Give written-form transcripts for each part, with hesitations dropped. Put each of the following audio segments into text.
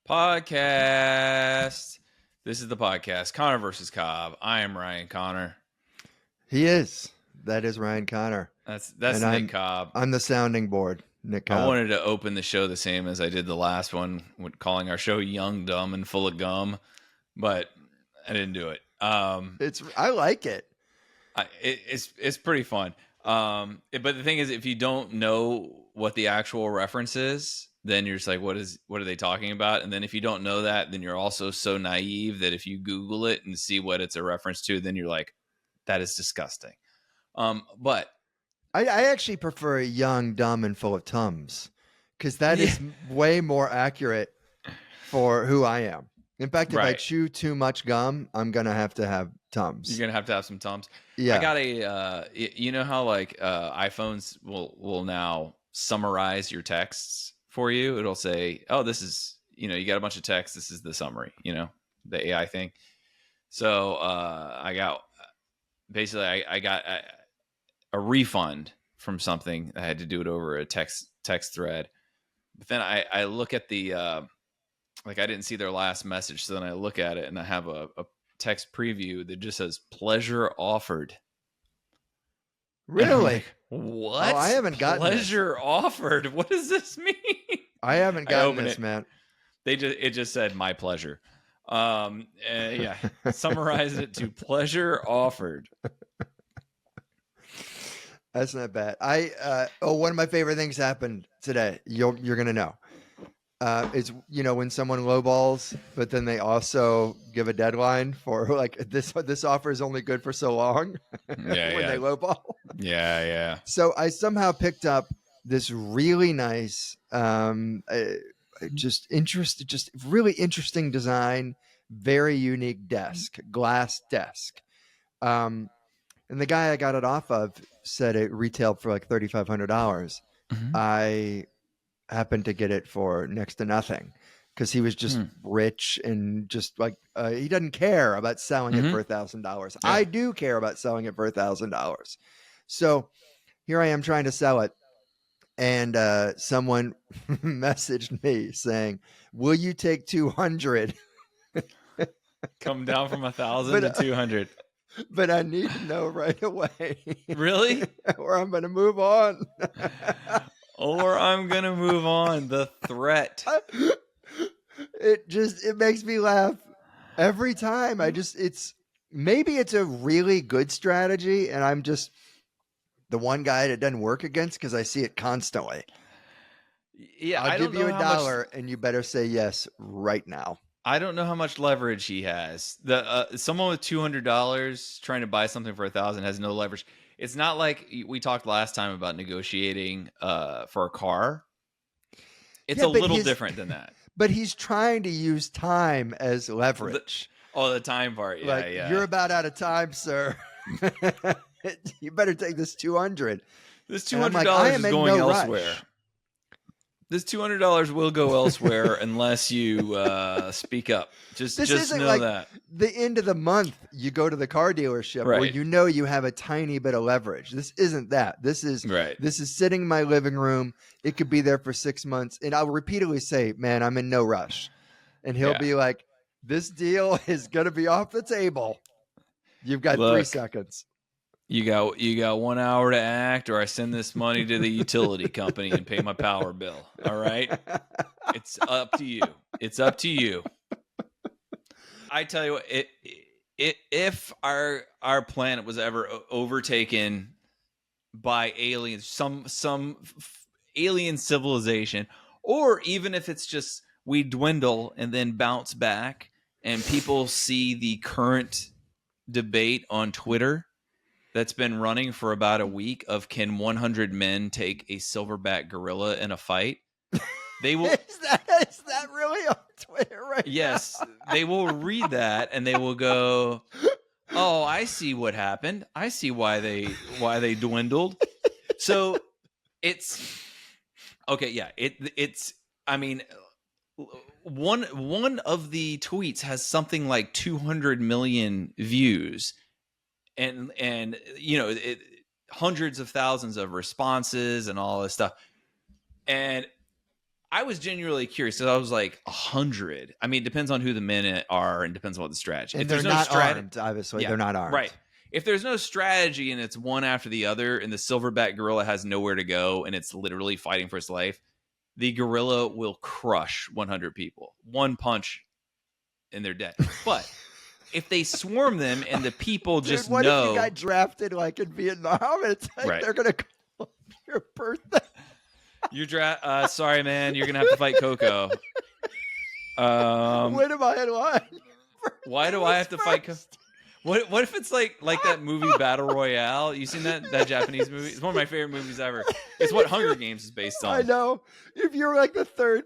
Podcast. This is the podcast, Connor versus Cobb. I am Ryan Connor. He is. That is Ryan Connor. That's And Nick Cobb. I'm the sounding board, Nick Cobb. I wanted to open the show the same as I did the last one, with calling our show "Young, Dumb, and Full of Gum," but I didn't do it. I like it. It's pretty fun. But the thing is, if you don't know what the actual reference is, then you're just like, what are they talking about? And then if you don't know that, then you're also so naive that if you Google it and see what it's a reference to, then you're like, that is disgusting. But I actually prefer young, dumb, and full of tums because that is way more accurate for who I am. In fact, if I chew too much gum, I'm going to have tums. You're going to have some tums. Yeah. I got you know how like iPhones will now summarize your texts for you. It'll say, oh, this is, you got a bunch of text. This is the summary, the AI thing. So I got a refund from something. I had to do it over a text thread. But then I look at the, I didn't see their last message. So then I look at it and I have a text preview that just says pleasure offered. Really? Like, what? Oh, I haven't gotten pleasure offered. What does this mean? I haven't gotten this, man. It just said my pleasure. Summarize it to pleasure offered. That's not bad. One of my favorite things happened today. You're gonna know. It's when someone lowballs, but then they also give a deadline for like this offer is only good for so long. They lowball. Yeah. So I somehow picked up this really nice, just really interesting design, very unique glass desk. And the guy I got it off of said it retailed for like $3,500. Mm-hmm. I happened to get it for next to nothing because he was just rich and just like he doesn't care about selling it for $1,000. Yeah. I do care about selling it for $1,000. So here I am trying to sell it, and someone messaged me saying, "Will you take 200?" Come down from 1,000 to 200. But I need to know right away. Really? Or I'm going to move on. The threat. It makes me laugh every time. Maybe it's a really good strategy, and I'm just the one guy that doesn't work against because I see it constantly. Yeah, I'll give you $1 and you better say yes right now. I don't know how much leverage he has. Someone with $200 trying to buy something for 1,000 has no leverage. It's not like we talked last time about negotiating for a car. It's a little different than that. But he's trying to use time as leverage. The time part. Yeah. You're about out of time, sir. You better take this 200. This $200 is going elsewhere. Rush. This $200 will go elsewhere unless you speak up. Just know like that. The end of the month, you go to the car dealership where you have a tiny bit of leverage. This isn't that. This is sitting in my living room. It could be there for 6 months, and I'll repeatedly say, "Man, I'm in no rush," and he'll be like, "This deal is gonna be off the table. You've got 3 seconds." You got 1 hour to act, or I send this money to the utility company and pay my power bill. All right? It's up to you. It's up to you. I tell you what, if our planet was ever overtaken by aliens, some alien civilization, or even if it's just we dwindle and then bounce back and people see the current debate on Twitter that's been running for about a week of can 100 men take a silverback gorilla in a fight? They will. Is that really on Twitter right Yes, now? They will read that and they will go, "Oh, I see what happened. I see why they dwindled." So it's okay. Yeah, it's. I mean, one of the tweets has something like 200 million views. And hundreds of thousands of responses and all this stuff. And I was genuinely curious. So I was like 100. I mean, it depends on who the men are and depends on what the strategy. And if they're there's not armed, obviously. Yeah, they're not armed. Right. If there's no strategy and it's one after the other and the silverback gorilla has nowhere to go and it's literally fighting for its life, the gorilla will crush 100 people. One punch and they're dead. But if they swarm them and the people just what know. If you got drafted like in Vietnam and it's like they're going to call your birthday? You're sorry, man. You're going to have to fight Coco. When am I in line? Why do I have to fight Coco? What if it's like that movie Battle Royale? You seen that Japanese movie? It's one of my favorite movies ever. It's what Hunger Games is based on. I know. If you're like the third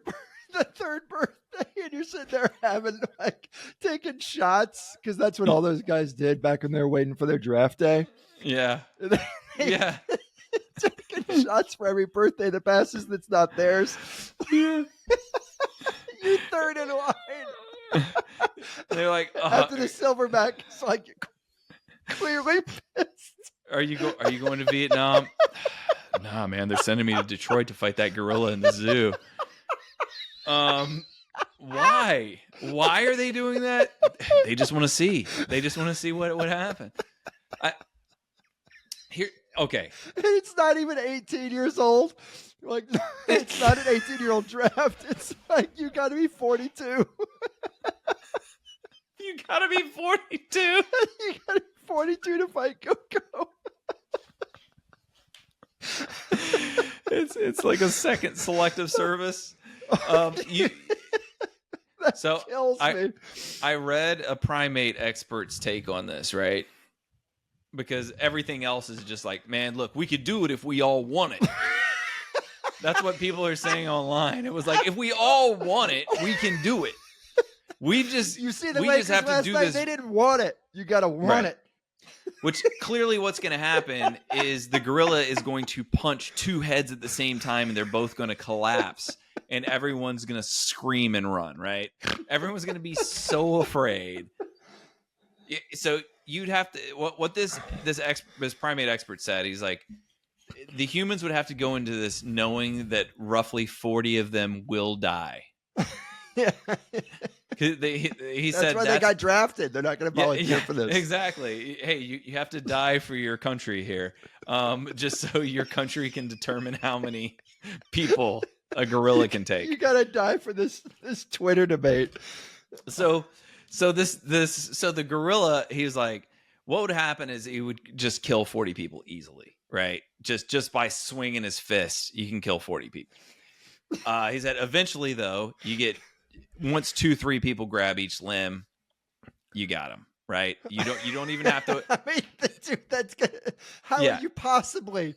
birthday and you're sitting there taking shots, because that's what all those guys did back when they were waiting for their draft day. Yeah. Yeah. Taking shots for every birthday that passes that's not theirs. Yeah. You're third in line. They're like after the silverback, it's like clearly pissed. Are you going to Vietnam? Nah, man. They're sending me to Detroit to fight that gorilla in the zoo. Why? Why are they doing that? They just want to see. They just want to see what would happen. Okay. It's not even 18 years old. Like, it's not an 18-year-old draft. It's like you got to be 42. You got to be 42. You got to be 42 to fight Coco. It's like a second selective service. Kills me. I read a primate expert's take on this, right? Because everything else is just like, man, look, we could do it if we all want it. That's what people are saying online. It was like, if we all want it, we can do it. You see the Lakers have to do this. They didn't want it. You got to want it. Which clearly what's going to happen is the gorilla is going to punch two heads at the same time and they're both going to collapse and everyone's going to scream and run, right? Everyone's going to be so afraid. So you'd have to, what this primate expert said, he's like, the humans would have to go into this knowing that roughly 40 of them will die. Yeah. He said that's why they got drafted. They're not going to volunteer for this. Exactly. Hey, you have to die for your country here, just so your country can determine how many people a gorilla can take. You got to die for this Twitter debate. So the gorilla, he's like, what would happen is he would just kill 40 people easily, right? Just by swinging his fist, you can kill 40 people. He said eventually, though, you get once 2-3 people grab each limb, you got them, right? You don't even have to. I mean, dude, that's good. How are you possibly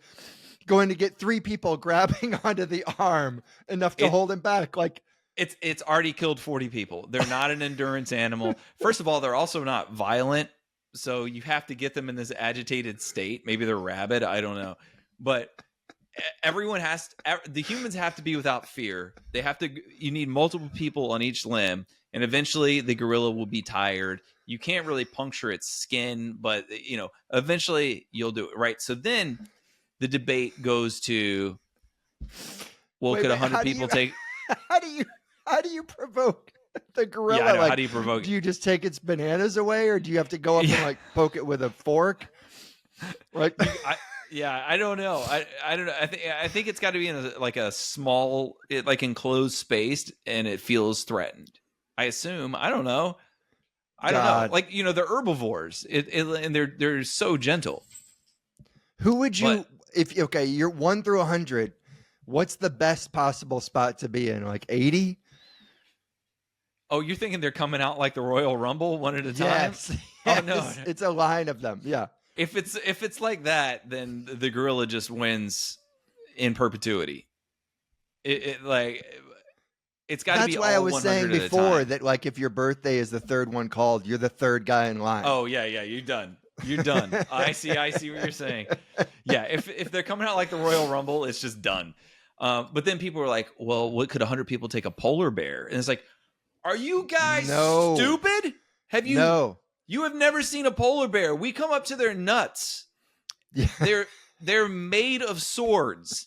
going to get 3 people grabbing onto the arm enough to hold him back? Like, it's already killed 40 people. They're not an endurance animal. First of all, they're also not violent, so you have to get them in this agitated state. Maybe they're rabid. I don't know, but. The humans have to be without fear. You need multiple people on each limb, and eventually the gorilla will be tired. You can't really puncture its skin, but eventually you'll do it, right? So then the debate goes to, could 100 people take? How do you provoke the gorilla? Yeah, I know. How do you provoke? Do you just take its bananas away, or do you have to go up and poke it with a fork? Like. Yeah, I don't know. I don't know. I think it's got to be in a small, enclosed space, and it feels threatened. I assume. I don't know. I don't know. They're herbivores, and they're so gentle. Who would you you're 1 through 100? What's the best possible spot to be in? Like 80? Oh, you're thinking they're coming out like the Royal Rumble one at a time? Yes. Oh no, it's a line of them. Yeah. If it's like that, then the gorilla just wins in perpetuity. It's got to be. That's why I was saying before that like if your birthday is the third one called, you're the third guy in line. Oh yeah, you're done. You're done. I see what you're saying. Yeah, if they're coming out like the Royal Rumble, it's just done. But then people are like, well, what could 100 people take a polar bear? And it's like, are you guys stupid? Have you? No. You have never seen a polar bear. We come up to their nuts. Yeah. They're made of swords.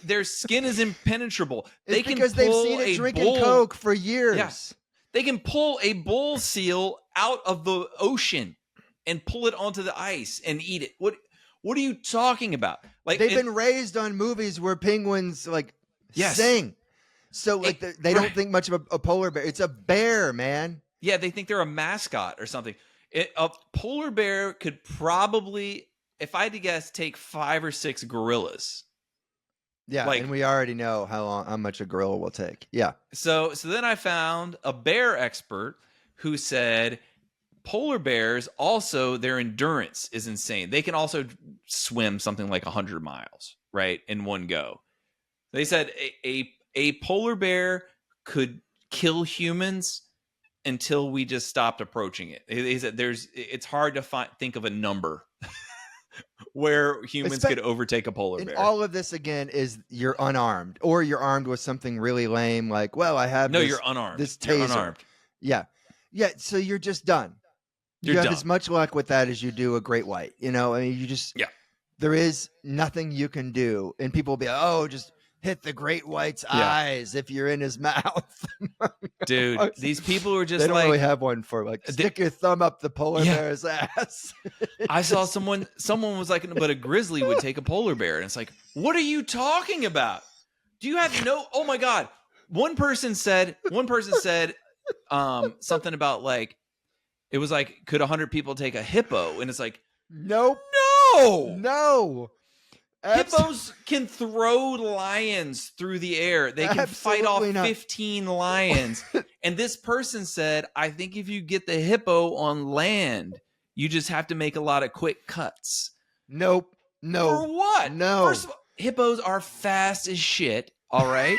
Their skin is impenetrable. It's they can because they've seen it drinking Coke for years. Yeah. They can pull a bull seal out of the ocean and pull it onto the ice and eat it. What are you talking about? Like they've been raised on movies where penguins sing. So they don't think much of a polar bear. It's a bear, man. Yeah, they think they're a mascot or something. A polar bear could probably, if I had to guess, take 5 or 6 gorillas. Yeah, and we already know how much a gorilla will take. Yeah. So then I found a bear expert who said polar bears also, their endurance is insane. They can also swim something like 100 miles, right, in one go. They said a polar bear could kill humans until we just stopped approaching it. He said it's hard to think of a number where humans could overtake a polar bear. And all of this, again, is you're unarmed, or you're armed with something really lame, like, well, I have you're unarmed. This taser. You're unarmed. Yeah. Yeah, so you're just done. You have as much luck with that as you do a great white. I mean, you just... Yeah. There is nothing you can do. And people will be like, oh, just hit the great white's eyes if you're in his mouth. Dude, these people are just they don't really have one for stick your thumb up the polar bear's ass. I saw someone was like, but a grizzly would take a polar bear. And it's like, what are you talking about? Do you have oh my God. One person said something about it was like, could 100 people take a hippo? And it's like, nope. No. Hippos can throw lions through the air. They can fight off 15 lions. And this person said, I think if you get the hippo on land, you just have to make a lot of quick cuts. Nope. No. For what? No. First of all, hippos are fast as shit. All right.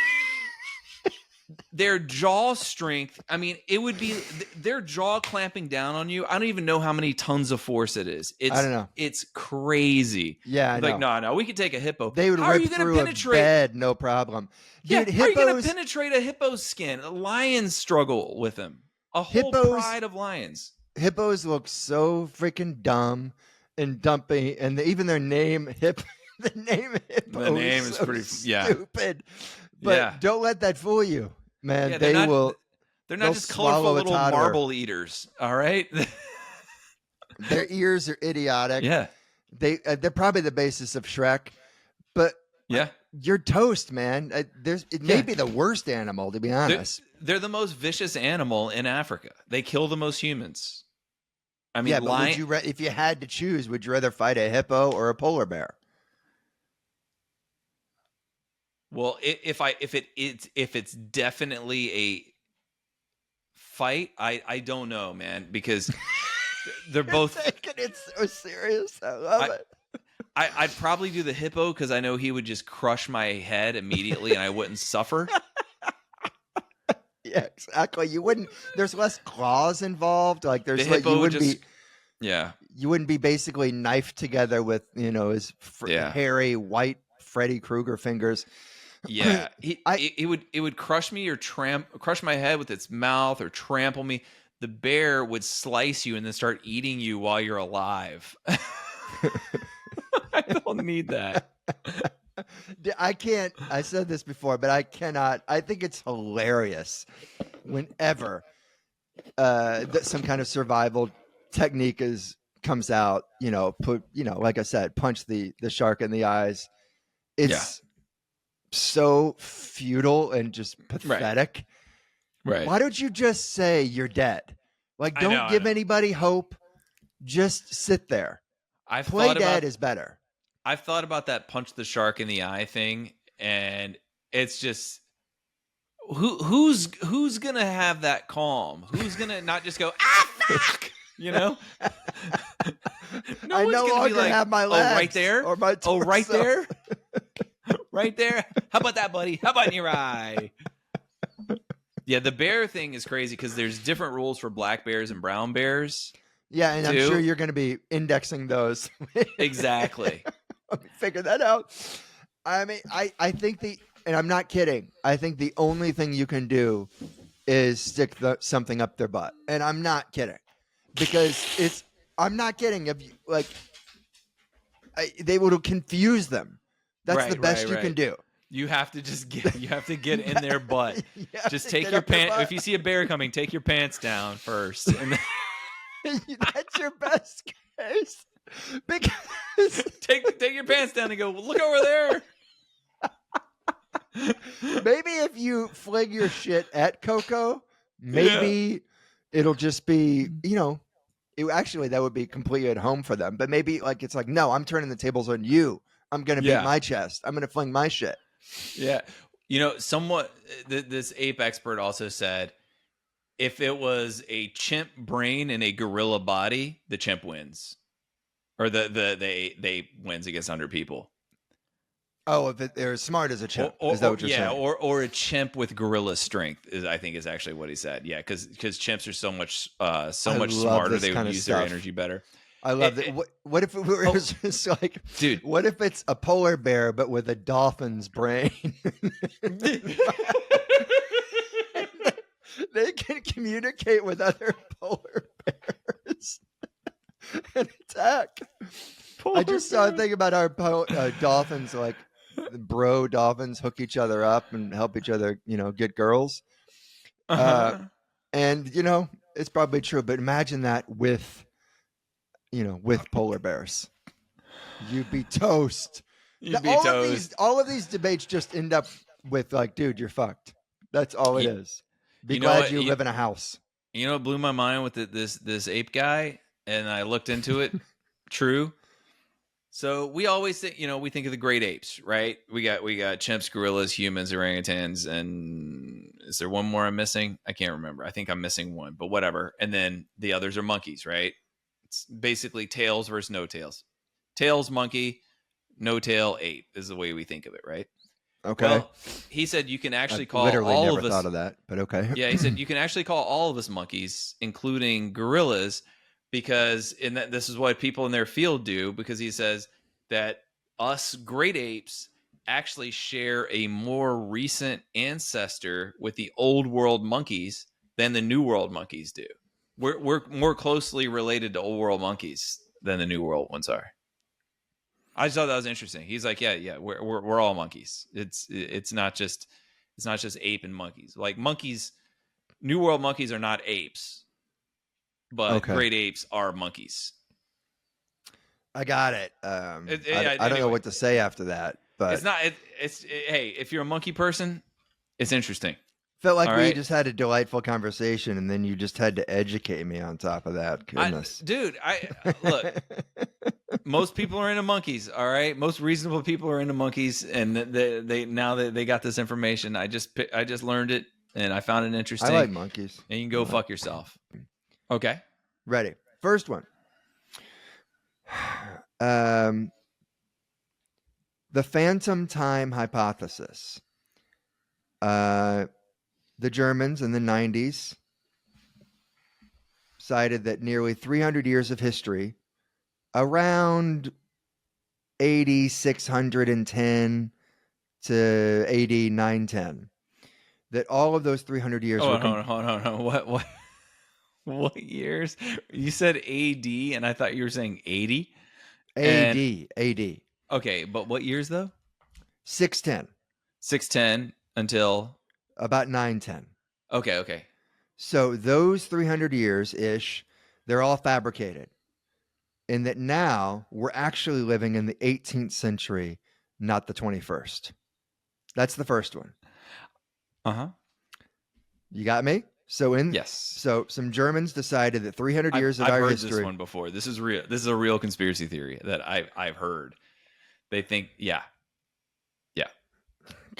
Their jaw strength, I mean, it would be their jaw clamping down on you. I don't even know how many tons of force it is. I don't know. It's crazy. Yeah, no, we could take a hippo. They would rip through a bed, no problem. Dude, how are you going to penetrate a hippo's skin? Lions struggle with them. A whole pride of lions. Hippos look so freaking dumb and dumpy, and even their name, the name Hippo. The name is so pretty stupid. But don't let that fool you, man. Yeah, they're not just colorful little marble eaters. All right. Their ears are idiotic. Yeah. They're probably the basis of Shrek, but you're toast, man. It may be the worst animal, to be honest. They're the most vicious animal in Africa. They kill the most humans. I mean, but if you had to choose, would you rather fight a hippo or a polar bear? Well, if it's definitely a fight, I don't know, man, because they're both. It's so serious. I love it. I'd probably do the hippo because I know he would just crush my head immediately and I wouldn't suffer. Yeah, exactly. You wouldn't. There's less claws involved. Like there's you wouldn't be basically knifed together with his hairy white Freddy Krueger fingers. Yeah, it would crush me or crush my head with its mouth or trample me. The bear would slice you and then start eating you while you're alive. I don't need that. I can't. I said this before, but I cannot. I think it's hilarious whenever some kind of survival technique comes out. Like I said, punch the shark in the eyes. It's so futile and just pathetic. Right. Why don't you just say you're dead? Don't give anybody hope. Just sit there. Play dead is better. I've thought about that punch the shark in the eye thing, and it's just who's gonna have that calm? Who's gonna not just go fuck? No I no longer have my legs. Oh, right there, or my torso. Oh, right there. Right there. How about that, buddy? How about in your eye? Yeah, the bear thing is crazy because there's different rules for black bears and brown bears. Yeah, and I'm sure you're going to be indexing those. Exactly. Let me figure that out. I mean, I think and I'm not kidding, I think the only thing you can do is stick something up their butt. And I'm not kidding. Because I'm not kidding. They would confuse them. That's the best you can do. You have to just get in their butt. Just take your pants. If you see a bear coming, take your pants down first. And then that's your best case. Because take your pants down and go, look over there. Maybe if you fling your shit at Coco, maybe it'll just be, actually that would be completely at home for them. But maybe like it's like, no, I'm turning the tables on you. I'm going to beat my chest. I'm going to fling my shit. Yeah. Somewhat this ape expert also said if it was a chimp brain and a gorilla body, the chimp wins. Or the ape wins against 100 people. Oh, if they're as smart as a chimp, is that what you're saying? Yeah, or a chimp with gorilla strength is actually what he said. Yeah, because chimps are so much smarter. They would use their energy better. I love that. What if it were just like, dude? What if it's a polar bear but with a dolphin's brain? They can communicate with other polar bears and attack. I just saw a thing about our dolphins, like bro dolphins hook each other up and help each other, get girls. And, it's probably true, but imagine that with polar bears. You'd be toast. All of these debates just end up with like, dude, you're fucked. That's all it is. Be glad you live in a house. You know what blew my mind with this ape guy? And I looked into it. True. So we always think, we think of the great apes, right? We got chimps, gorillas, humans, orangutans, and is there one more I'm missing? I can't remember. I think I'm missing one, but whatever. And then the others are monkeys, right? It's basically tails versus no tails. Tails monkey, no tail ape is the way we think of it, right? Okay. Well, he said you can actually call literally all never of us. Thought of that, but okay. Yeah, he said you can actually call all of us monkeys, including gorillas, because this is what people in their field do. Because he says that us great apes actually share a more recent ancestor with the old world monkeys than the new world monkeys do. We're more closely related to old world monkeys than the new world ones are. I just thought that was interesting. He's like, yeah, we're all monkeys. It's not just ape and monkeys. Like monkeys, New World monkeys are not apes, but great apes are monkeys. I got it. I don't know what to say after that, but it's not. Hey, if you're a monkey person, it's interesting. Felt like we just had a delightful conversation, and then you just had to educate me on top of that. Goodness, dude, look. Most people are into monkeys, all right? Most reasonable people are into monkeys, and they now that they got this information, I just learned it, and I found it interesting. I like monkeys. And you can go fuck yourself. Okay. Ready. First one. The phantom time hypothesis. The Germans in the 90s cited that nearly 300 years of history, around 8610 to 8910, that all of those 300 years hold on. What years? You said AD, and I thought you were saying 80? AD. Okay, but what years, though? 610. 610 until? About 910. Okay. So those 300 years-ish, they're all fabricated. In that now we're actually living in the 18th century, not the 21st. That's the first one. Uh-huh. You got me? Yes. So some Germans decided that 300 years of our history. I've heard this one before. This is real. This is a real conspiracy theory that I've heard. They think, yeah.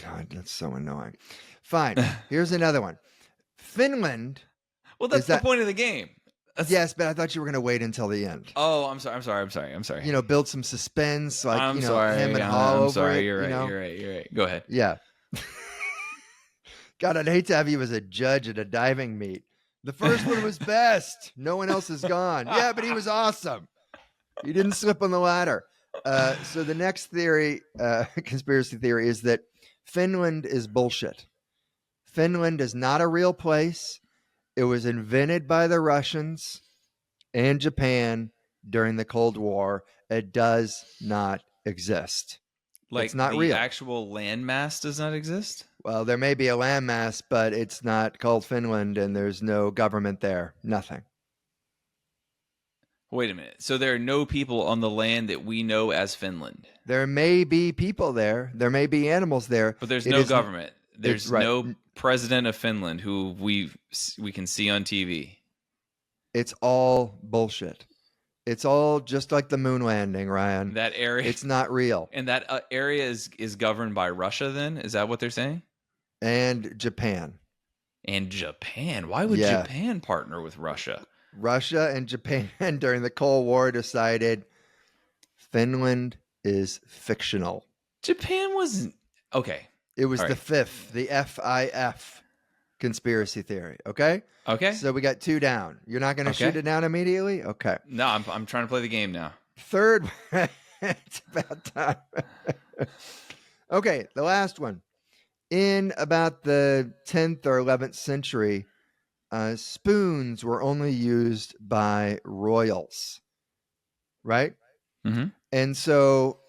God, that's so annoying. Fine. Here's another one. Finland. Well, that's the point of the game. Yes, but I thought you were going to wait until the end. Oh, I'm sorry. Build some suspense, like him and Hall over sorry. You're right. Go ahead. Yeah. God, I'd hate to have you as a judge at a diving meet. The first one was best. No one else is gone. Yeah, but he was awesome. He didn't slip on the ladder. So the next theory, conspiracy theory, is that Finland is bullshit. Finland is not a real place. It was invented by the Russians and Japan during the Cold War. It does not exist. It's Like not the real. actual landmass does not exist? Well, there may be a landmass, but it's not called Finland, and there's no government there. Nothing. Wait a minute. So there are no people on the land that we know as Finland, There may be people there. There may be animals there. but there's It no is. government. It's There's right. no president of Finland who we can see on TV. It's all bullshit. It's all just like the moon landing, Ryan. That area, It's not real. and that area is governed by Russia. Then is that what they're saying? And Japan. And Japan. Why would Yeah. Japan partner with Russia? Russia and Japan during the Cold War decided Finland is fictional. Japan wasn't okay. It was All the right. fifth, the FIF conspiracy theory. Okay. Okay. So we got 2 down. You're not going to Okay. shoot it down immediately? Okay. No, I'm trying to play the game now. Third, it's about time. Okay, the last one. In about the 10th or 11th century, spoons were only used by royals, right? Mhm. And so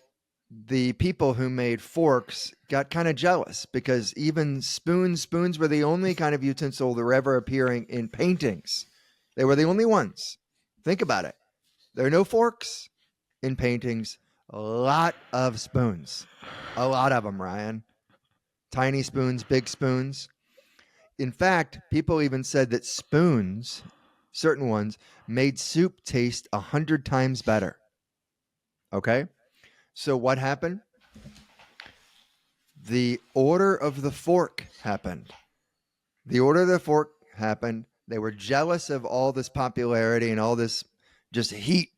the people who made forks got kind of jealous because even spoons were the only kind of utensil that were ever appearing in paintings. They were the only ones. Think about it. There are no forks in paintings. A lot of spoons. A lot of them, Ryan. Tiny spoons, big spoons. In fact, people even said that spoons, certain ones, made soup taste 100 times better. Okay? So what happened? The order of the fork happened. The order of the fork happened. They were jealous of all this popularity and all this just heat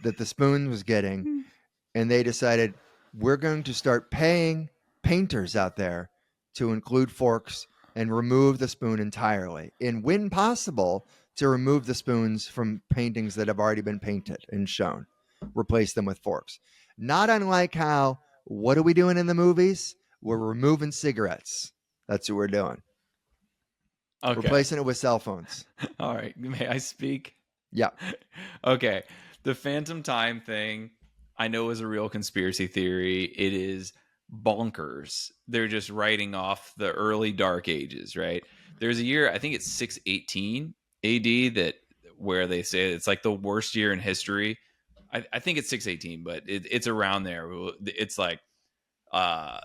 that the spoon was getting. And they decided, we're going to start paying painters out there to include forks and remove the spoon entirely. And when possible, to remove the spoons from paintings that have already been painted and shown. Replace them with forks. Not unlike how, what are we doing in the movies? We're removing cigarettes. That's what we're doing. Okay. Replacing it with cell phones. All right. May I speak? Yeah. Okay. The phantom time thing, I know is a real conspiracy theory. It is bonkers. They're just writing off the early dark ages, right? There's a year, I think it's 618 AD, that where they say it's like the worst year in history. I think it's 618, but it's around there. It's like a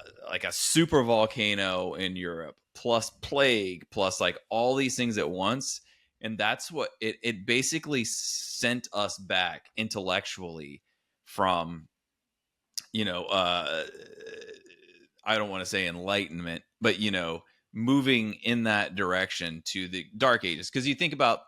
super volcano in Europe, plus plague, plus like all these things at once. And that's what it basically sent us back intellectually from, I don't want to say enlightenment, but, moving in that direction to the dark ages. Because you think about,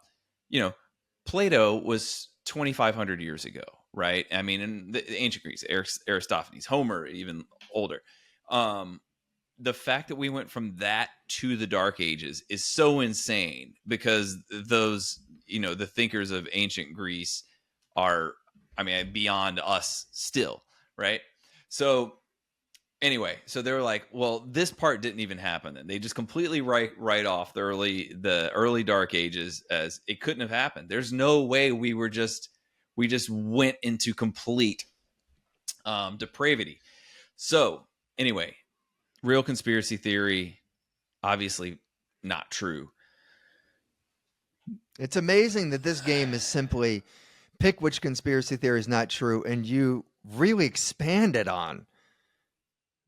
Plato was 2,500 years ago, right? I mean, in the ancient Greece, Aristophanes, Homer, even older. The fact that we went from that to the dark ages is so insane because those, the thinkers of ancient Greece are, beyond us still, right? So anyway, so they were like, well, this part didn't even happen then. They just completely write off the early dark ages as it couldn't have happened. There's no way we just went into complete depravity. So anyway, real conspiracy theory, obviously not true. It's amazing that this game is simply pick which conspiracy theory is not true, and you really expanded on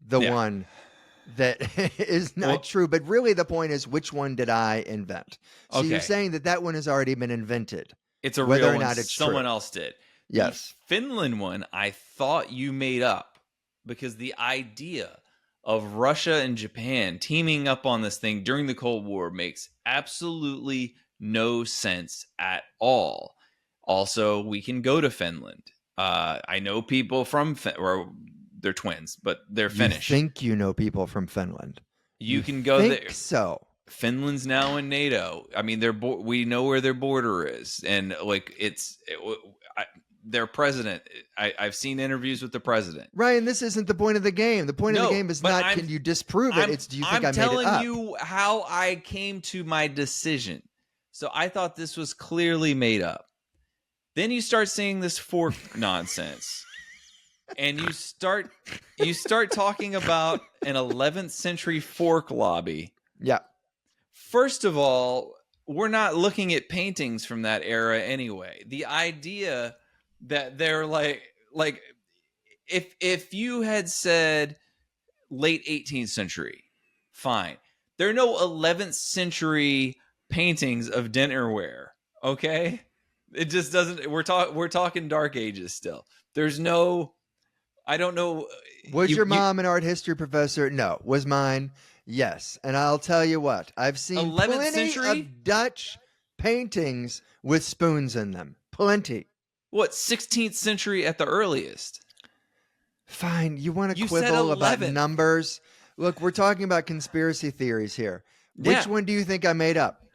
the one that is not true. But really the point is, which one did I invent? So you're saying that one has already been invented. It's a whether real or one. not it's Someone true. else did. Yes. The Finland one, I thought you made up because the idea of Russia and Japan teaming up on this thing during the Cold War makes absolutely no sense at all. Also, we can go to Finland. I know people from or they're twins, but they're Finnish. You think you know people from Finland? You can go there. So Finland's now in NATO. I mean, we know where their border is, and like their president. I've seen interviews with the president. Ryan, this isn't the point of the game. The point of the game is not can you disprove it. It's do you think I made it up? I'm telling you how I came to my decision. So I thought this was clearly made up. Then you start saying this fork nonsense. and you start talking about an 11th century fork lobby. Yeah. First of all, we're not looking at paintings from that era anyway. The idea that they're like if you had said late 18th century, fine. There are no 11th century paintings of dinnerware, okay? It just doesn't we're talking dark ages still. There's no I don't know. Was your mom an art history professor? No. Was mine? Yes. And I'll tell you what, I've seen 11th plenty century? of Dutch paintings with spoons in them. Plenty. What, 16th century at the earliest? Fine. You want to You said quibble about 11th. numbers? Look, we're talking about conspiracy theories here. Which Yeah. one do you think I made up?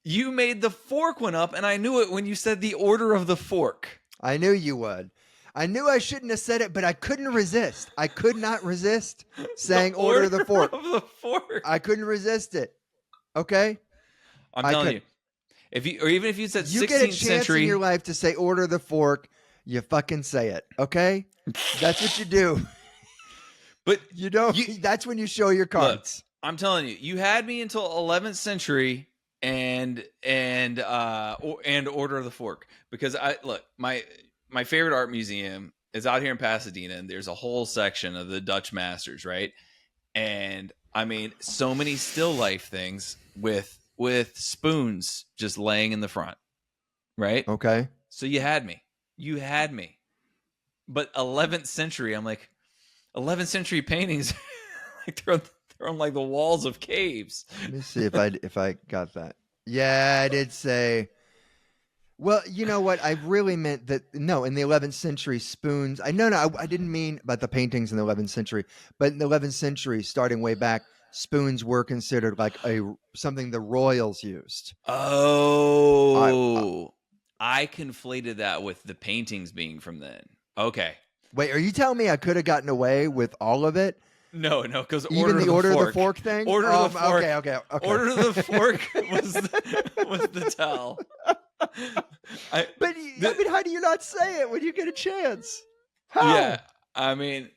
You made the fork one up, and I knew it when you said the order of the fork. I knew you would. I knew I shouldn't have said it, but I couldn't resist. I could not resist saying order of the fork. Of the fork. I couldn't resist it. Okay? I'm I telling could- you. Or even if you said You 16th get a chance century, in your life to say order of the fork, you fucking say it. Okay? That's what you do. but You don't. That's when you show your cards. I'm telling you, you had me until 11th century and order of the fork, because my favorite art museum is out here in Pasadena, and there's a whole section of the Dutch masters, right? And I mean, so many still life things with spoons just laying in the front, right? Okay. So you had me. But 11th century, I'm like, 11th century paintings, like they're on like the walls of caves. Let me see if I got that. Yeah, I did say. Well, you know what? I really meant that. No, in the 11th century, spoons. I didn't mean about the paintings in the 11th century, but in the 11th century, starting way back, spoons were considered like something the royals used. Oh, I conflated that with the paintings being from then. Okay. Wait, are you telling me I could have gotten away with all of it? No, because Even the order of the fork thing. Order of the fork. Okay. Order of the fork was the tell. I mean, how do you not say it when you get a chance? How? Yeah, I mean,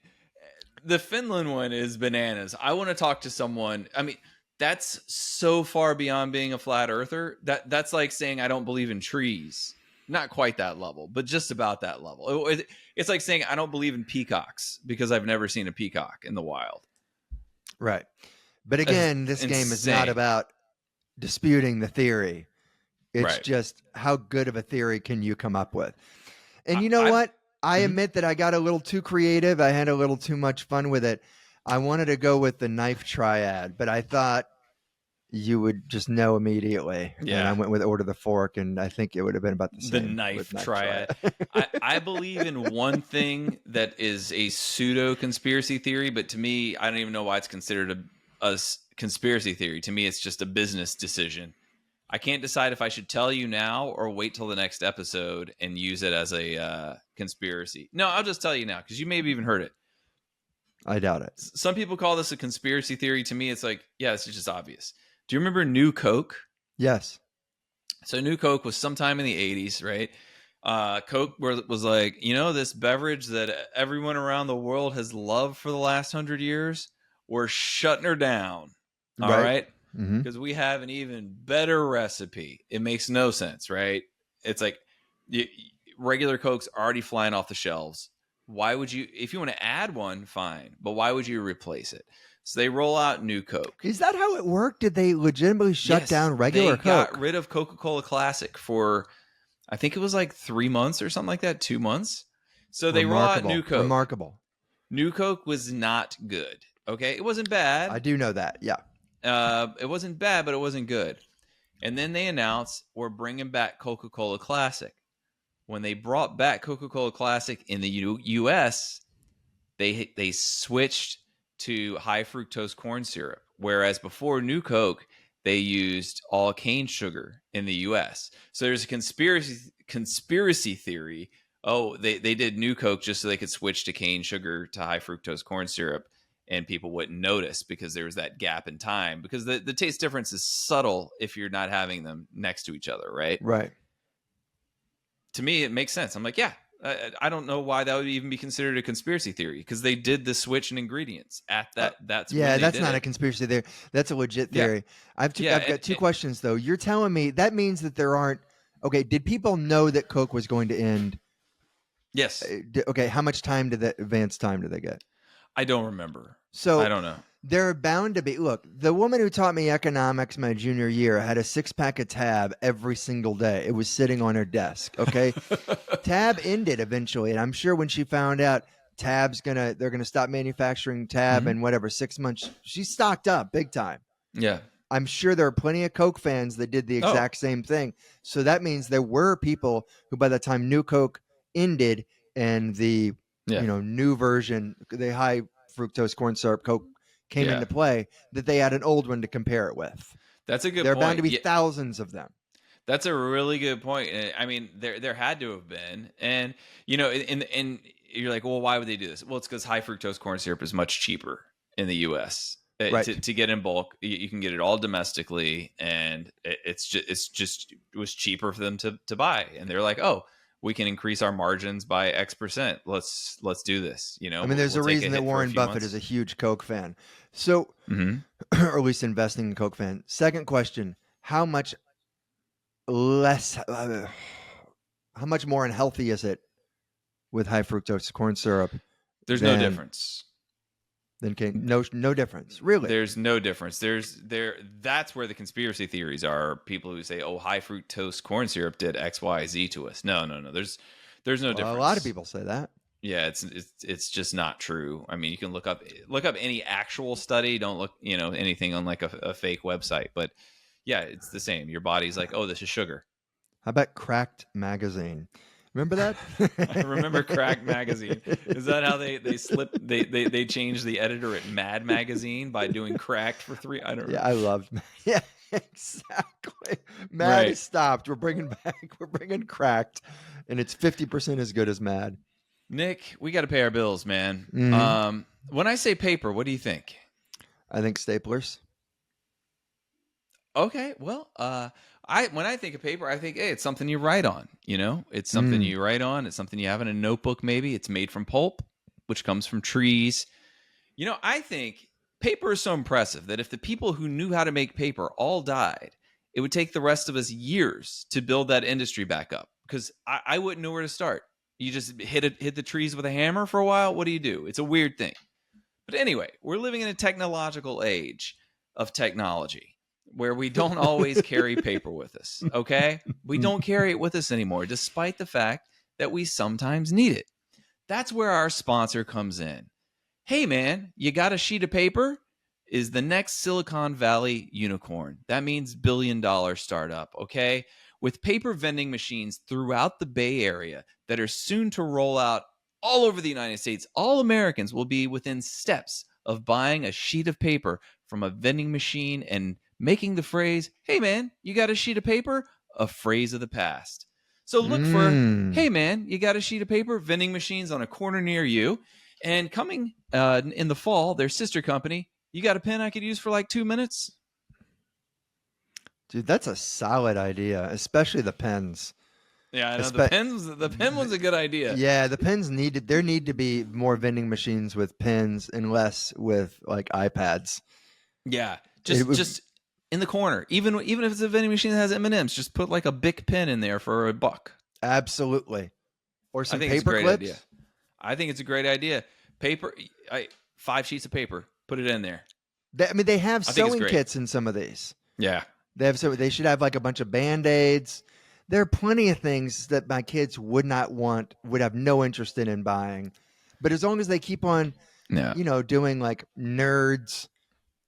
the Finland one is bananas. I want to talk to someone. I mean, that's so far beyond being a flat earther. That's like saying I don't believe in trees. Not quite that level, but just about that level. It's like saying I don't believe in peacocks because I've never seen a peacock in the wild. Right. But again, this game is not about disputing the theory. It's just how good of a theory can you come up with? And you know what? I admit that I got a little too creative. I had a little too much fun with it. I wanted to go with the knife triad, but I thought you would just know immediately. Yeah. And I went with order of the fork, and I think it would have been about the same. The knife triad. I believe in one thing that is a pseudo conspiracy theory, but to me, I don't even know why it's considered a conspiracy theory. To me, it's just a business decision. I can't decide if I should tell you now or wait till the next episode and use it as a conspiracy. No, I'll just tell you now because you may have even heard it. I doubt it. Some people call this a conspiracy theory. To me, it's like, yeah, it's just obvious. Do you remember New Coke? Yes. So New Coke was sometime in the 80s, right? Coke was like, this beverage that everyone around the world has loved for the last 100 years, we're shutting her down. All right? Because we have an even better recipe. It makes no sense, right? It's like regular Coke's already flying off the shelves. Why would you, if you want to add one, fine, but why would you replace it? So they roll out New Coke. Is that how it worked? Did they legitimately shut down regular Coke? They got rid of Coca-Cola Classic for, I think it was like 3 months or something like that, 2 months. So they roll out New Coke. Remarkable. New Coke was not good. Okay, it wasn't bad. I do know that. Yeah. It wasn't bad, but it wasn't good. And then they announced we're bringing back Coca-Cola Classic. When they brought back Coca-Cola Classic in the U.S., they switched to high fructose corn syrup, whereas before New Coke, they used all cane sugar in the U.S. So there's a conspiracy theory. Oh, they did New Coke just so they could switch to cane sugar to high fructose corn syrup, and people wouldn't notice because there was that gap in time. Because the taste difference is subtle if you're not having them next to each other, right? Right. To me, it makes sense. I'm like, yeah, I don't know why that would even be considered a conspiracy theory, because they did the switch in ingredients at that. That's when they that's did not it. a conspiracy theory. That's a legit Yeah. theory. I've Yeah, got two questions though. You're telling me that means that there aren't. Okay, did people know that Coke was going to end? yes. Okay, how much time did that advance time did they get? I don't remember. So I don't know. there are bound to be. Look, the woman who taught me economics my junior year had a 6-pack of Tab every single day. It was sitting on her desk. Okay, Tab ended eventually, and I'm sure when she found out they're gonna stop manufacturing Tab in whatever 6 months, she stocked up big time. Yeah. I'm sure there are plenty of Coke fans that did the exact same thing. So that means there were people who, by the time New Coke ended and the new version, the high fructose corn syrup Coke came into play, that they had an old one to compare it with. That's a good There are point. bound to be thousands of them. That's a really good point. I mean, there had to have been, and and you're like, well, why would they do this? Well, it's because high fructose corn syrup is much cheaper in the U.S. Right. To get in bulk. You can get it all domestically, and it was cheaper for them to buy, and they're like, oh, we can increase our margins by X%. Let's do this. I mean, there's a reason that Warren Buffett is a huge Coke fan. So, or at least investing in Coke fan. Second question: how much more unhealthy is it with high fructose corn syrup? There's no difference. No difference, really. There's no difference. That's where the conspiracy theories are. People who say, "Oh, high fructose corn syrup did X, Y, Z to us." No. There's no difference. A lot of people say that. Yeah, it's just not true. I mean, you can look up any actual study. Don't look anything on like a fake website. But yeah, it's the same. Your body's like, oh, this is sugar. How about Cracked Magazine? Remember that? I remember Cracked Magazine. Is that how they changed the editor at Mad Magazine by doing Cracked for 3? I don't know. Yeah, I loved. Yeah, exactly. Mad is stopped. We're bringing Cracked, and it's 50% as good as Mad. Nick, we got to pay our bills, man. When I say paper, what do you think? I think staplers. Okay, well, when I think of paper, I think, hey, it's something you write on. It's something you write on. It's something you have in a notebook. Maybe it's made from pulp, which comes from trees. I think paper is so impressive that if the people who knew how to make paper all died, it would take the rest of us years to build that industry back up, because I wouldn't know where to start. You just hit the trees with a hammer for a while. What do you do? It's a weird thing. But anyway, we're living in a technological age of technology where we don't always carry paper with us, okay? We don't carry it with us anymore, despite the fact that we sometimes need it. That's where our sponsor comes in. Hey, man, you got a sheet of paper? Is the next Silicon Valley unicorn. That means billion-dollar startup, okay? With paper vending machines throughout the Bay Area that are soon to roll out all over the United States, all Americans will be within steps of buying a sheet of paper from a vending machine and making the phrase, hey, man, you got a sheet of paper? A phrase of the past. So look for, hey, man, you got a sheet of paper? Vending machines on a corner near you. And coming in the fall, their sister company, you got a pen I could use for like 2 minutes? Dude, that's a solid idea, especially the pens. Yeah, I know. The pen was a good idea. Yeah, the pens there need to be more vending machines with pens and less with like iPads. Yeah, just in the corner. Even if it's a vending machine that has M&Ms, just put like a Bic pen in there for $1. Absolutely. Or some paper it's a great clips. Idea. I think it's a great idea. Paper, 5 sheets of paper, put it in there. They have sewing kits in some of these. Yeah. They should have like a bunch of Band-Aids. There are plenty of things that my kids would have no interest in buying. But as long as they keep on, doing like nerds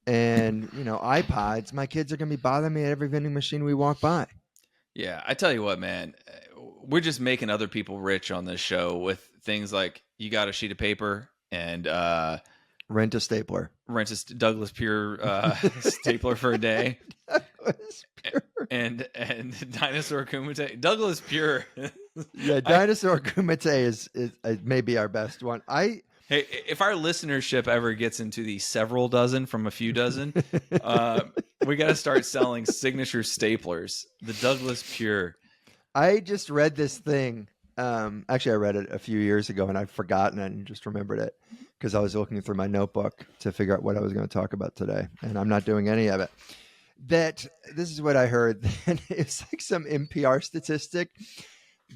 and, iPods, my kids are going to be bothering me at every vending machine we walk by. Yeah, I tell you what, man, we're just making other people rich on this show with things like you got a sheet of paper and rent a stapler. Rent a Douglas Pure stapler for a day. and Dinosaur Kumite. Douglas Pure. Yeah, Dinosaur Kumite is maybe our best one. Hey, if our listenership ever gets into the several dozen from a few dozen, we got to start selling signature staplers. The Douglas Pure. I just read this thing Actually, I read it a few years ago and I've forgotten it and just remembered it because I was looking through my notebook to figure out what I was going to talk about today, and I'm not doing any of it. That this is what I heard. It's like some NPR statistic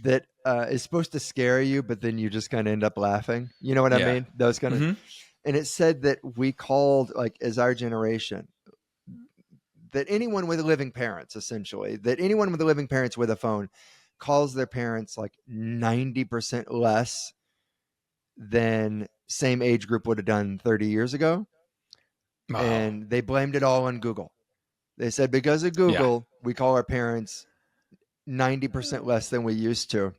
that is supposed to scare you, but then you just kind of end up laughing. You know what I Yeah. mean? Those kind of. And it said that we called, like, as our generation, that anyone with living parents, essentially, that anyone with living parents with a phone calls their parents like 90% less than same age group would have done 30 years ago. Oh. And they blamed it all on Google. They said because of Google, we call our parents 90% less than we used to.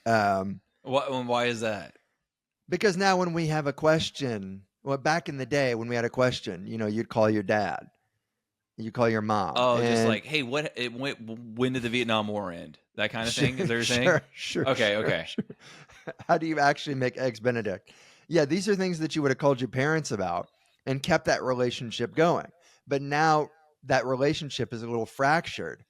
Why is that? Because now when we have a question, well, back in the day when we had a question, you know, you'd call your dad, you call your mom. Oh, just like, hey, when did the Vietnam War end? That kind of thing. Is there a saying? Sure. Okay. Sure. How do you actually make eggs Benedict? Yeah, these are things that you would have called your parents about and kept that relationship going. But now that relationship is a little fractured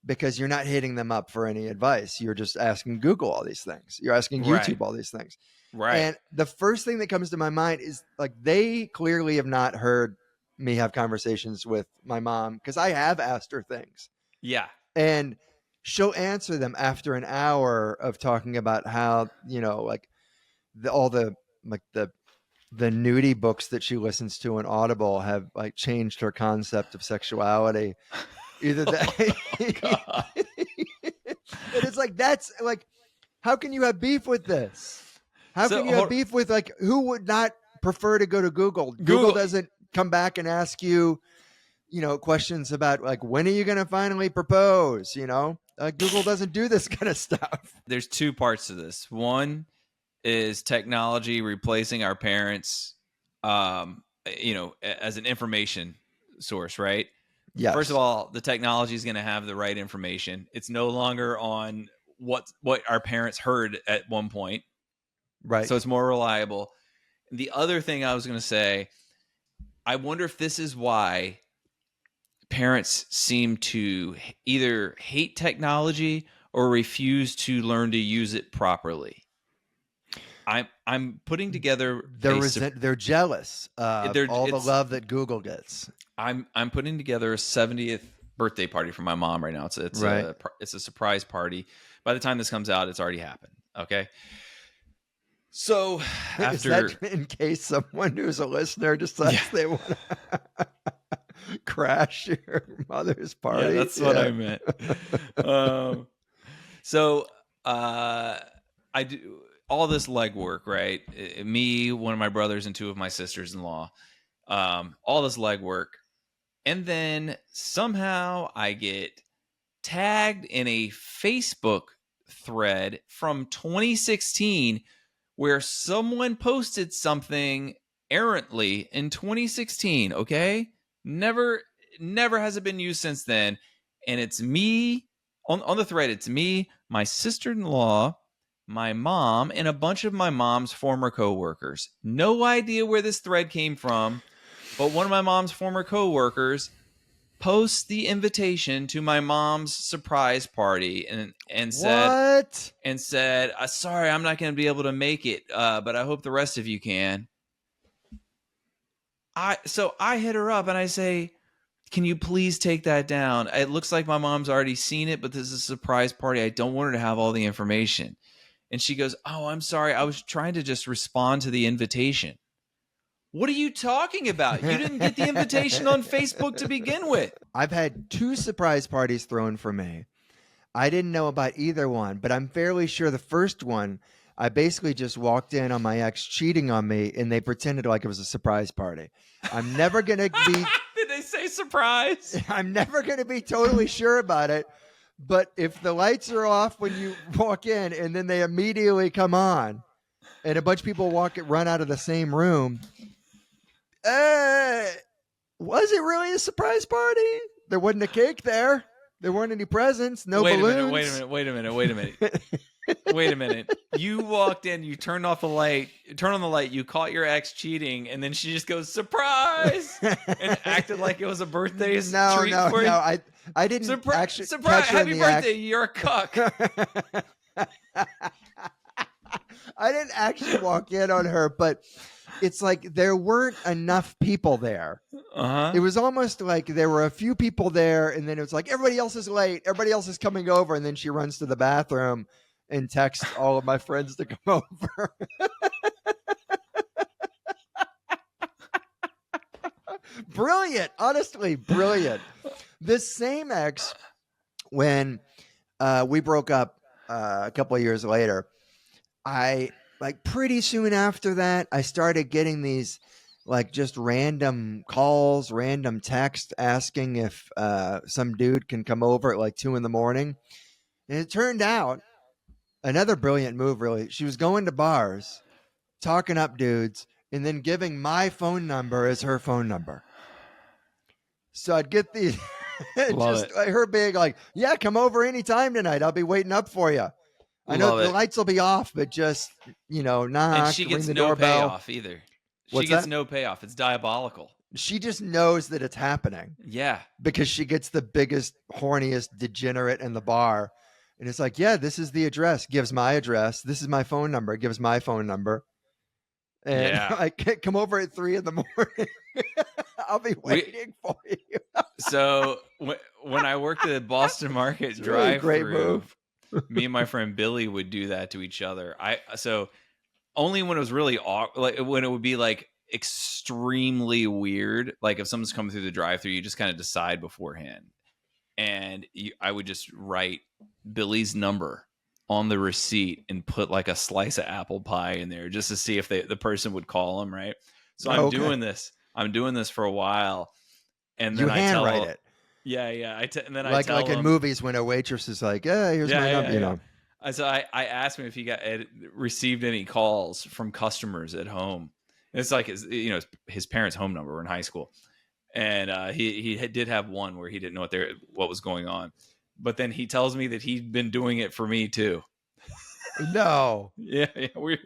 because you're not hitting them up for any advice. You're just asking Google all these things. You're asking YouTube all these things. Right. And the first thing that comes to my mind is, like, they clearly have not heard me have conversations with my mom because I have asked her things. Yeah. And she'll answer them after an hour of talking about how, you know, like all the nudie books that she listens to in Audible have like changed her concept of sexuality. Either that, and it's like, that's like, how can you have beef with this? How can you have beef with, like, who would not prefer to go to Google? Google doesn't come back and ask you, you know, questions about like, when are you going to finally propose? You know, Google doesn't do this kind of stuff. There's two parts to this. One is technology replacing our parents, you know, as an information source, right? Yes. First of all, the technology is going to have the right information. It's no longer on what our parents heard at one point. Right. So it's more reliable. The other thing I was going to say, I wonder if this is why parents seem to either hate technology or refuse to learn to use it properly. I'm putting together. They're jealous of all the love that Google gets. I'm putting together a 70th birthday party for my mom right now. It's a surprise party. By the time this comes out, it's already happened. Okay. So after, is that in case someone who's a listener decides they want to crash your mother's party? Yeah, that's what I meant. So I do all this legwork, right? Me, one of my brothers, and two of my sisters-in-law. All this legwork, and then somehow I get tagged in a Facebook thread from 2016 where someone posted something errantly in 2016. Okay, never has it been used since then, and it's me on the thread. It's me, my sister-in-law, my mom, and a bunch of my mom's former coworkers. No idea where this thread came from, but one of my mom's former coworkers posts the invitation to my mom's surprise party and said, sorry, I'm not going to be able to make it, but I hope the rest of you can. So I hit her up and I say, can you please take that down? It looks like my mom's already seen it, but this is a surprise party. I don't want her to have all the information. And she goes, oh, I'm sorry. I was trying to just respond to the invitation. What are you talking about? You didn't get the invitation on Facebook to begin with. I've had 2 surprise parties thrown for me. I didn't know about either one, but I'm fairly sure the first one, I basically just walked in on my ex cheating on me, and they pretended like it was a surprise party. I'm never going to be... Did they say surprise? I'm never going to be totally sure about it, but if the lights are off when you walk in and then they immediately come on and a bunch of people run out of the same room... was it really a surprise party? There wasn't a cake there. There weren't any presents. No balloons. Wait a minute. You walked in, you turned on the light, you caught your ex cheating, and then she just goes, surprise! And acted like it was a birthday treat for you. No. I didn't actually surprise! catch her Happy in the birthday, act. you're a cuck. I didn't actually walk in on her, but it's like there weren't enough people there. Uh-huh. It was almost like there were a few people there, and then it was like everybody else is late, everybody else is coming over, and then she runs to the bathroom and texts all of my friends to come over. Brilliant, honestly, brilliant. This same ex, when we broke up a couple of years later, I like pretty soon after that, I started getting these like just random calls, random text asking if some dude can come over at like 2 a.m. And it turned out another brilliant move, really. She was going to bars, talking up dudes, and then giving my phone number as her phone number. So I'd get these just it. like her being like, yeah, come over anytime tonight. I'll be waiting up for you. I know Love the it. lights will be off, but just, knock, And she ring gets the no doorbell. payoff either. What's She gets that? no payoff. It's diabolical. She just knows that it's happening Yeah. because she gets the biggest, horniest degenerate in the bar. And it's like, yeah, this is the address. Gives my address. This is my phone number. Gives my phone number. And Yeah. I can't come over at 3 a.m. I'll be waiting for you. So when I worked at Boston Market It's really a great drive-through, move. me and my friend Billy would do that to each other. So only when it was really like when it would be like extremely weird, like if someone's coming through the drive-through, you just kind of decide beforehand. And I would just write Billy's number on the receipt and put like a slice of apple pie in there just to see if the person would call him, right? So I'm doing this for a while, and then You handwrite it. Yeah. And then like I tell in him, movies when a waitress is like, "Yeah, here's my number," So I asked him if he received any calls from customers at home. It's like his parents' home number. We're in high school, and he did have one where he didn't know what was going on, but then he tells me that he'd been doing it for me too. No. Yeah, we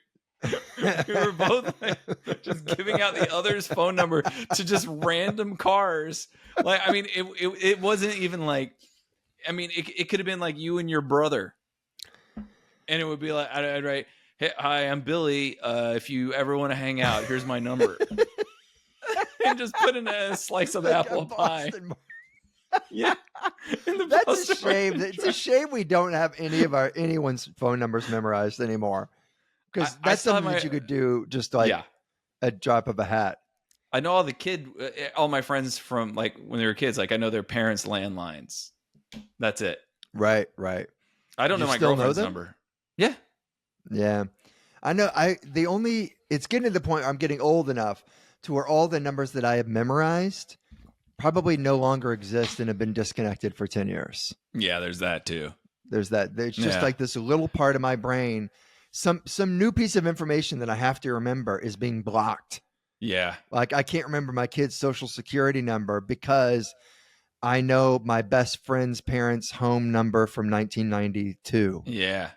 were both like, just giving out the other's phone number to just random cars. Like, I mean, it wasn't even like, I mean, it could have been like you and your brother, and it would be like, I'd write, "Hey, hi, I'm Billy. If you ever want to hang out, here's my number," and just put in a slice of apple pie. Yeah, that's a shame. It's a shame we don't have anyone's phone numbers memorized anymore, because that's something that you could do just like a drop of a hat. I know all my friends from like when they were kids. Like I know their parents' landlines. That's it. Right. I don't know my girlfriend's number. Yeah. I know. It's getting to the point where I'm getting old enough to where all the numbers that I have memorized probably no longer exist and have been disconnected for 10 years. Yeah, there's that too. There's just like this little part of my brain. Some new piece of information that I have to remember is being blocked. Yeah. Like I can't remember my kid's social security number because I know my best friend's parents' home number from 1992. Yeah.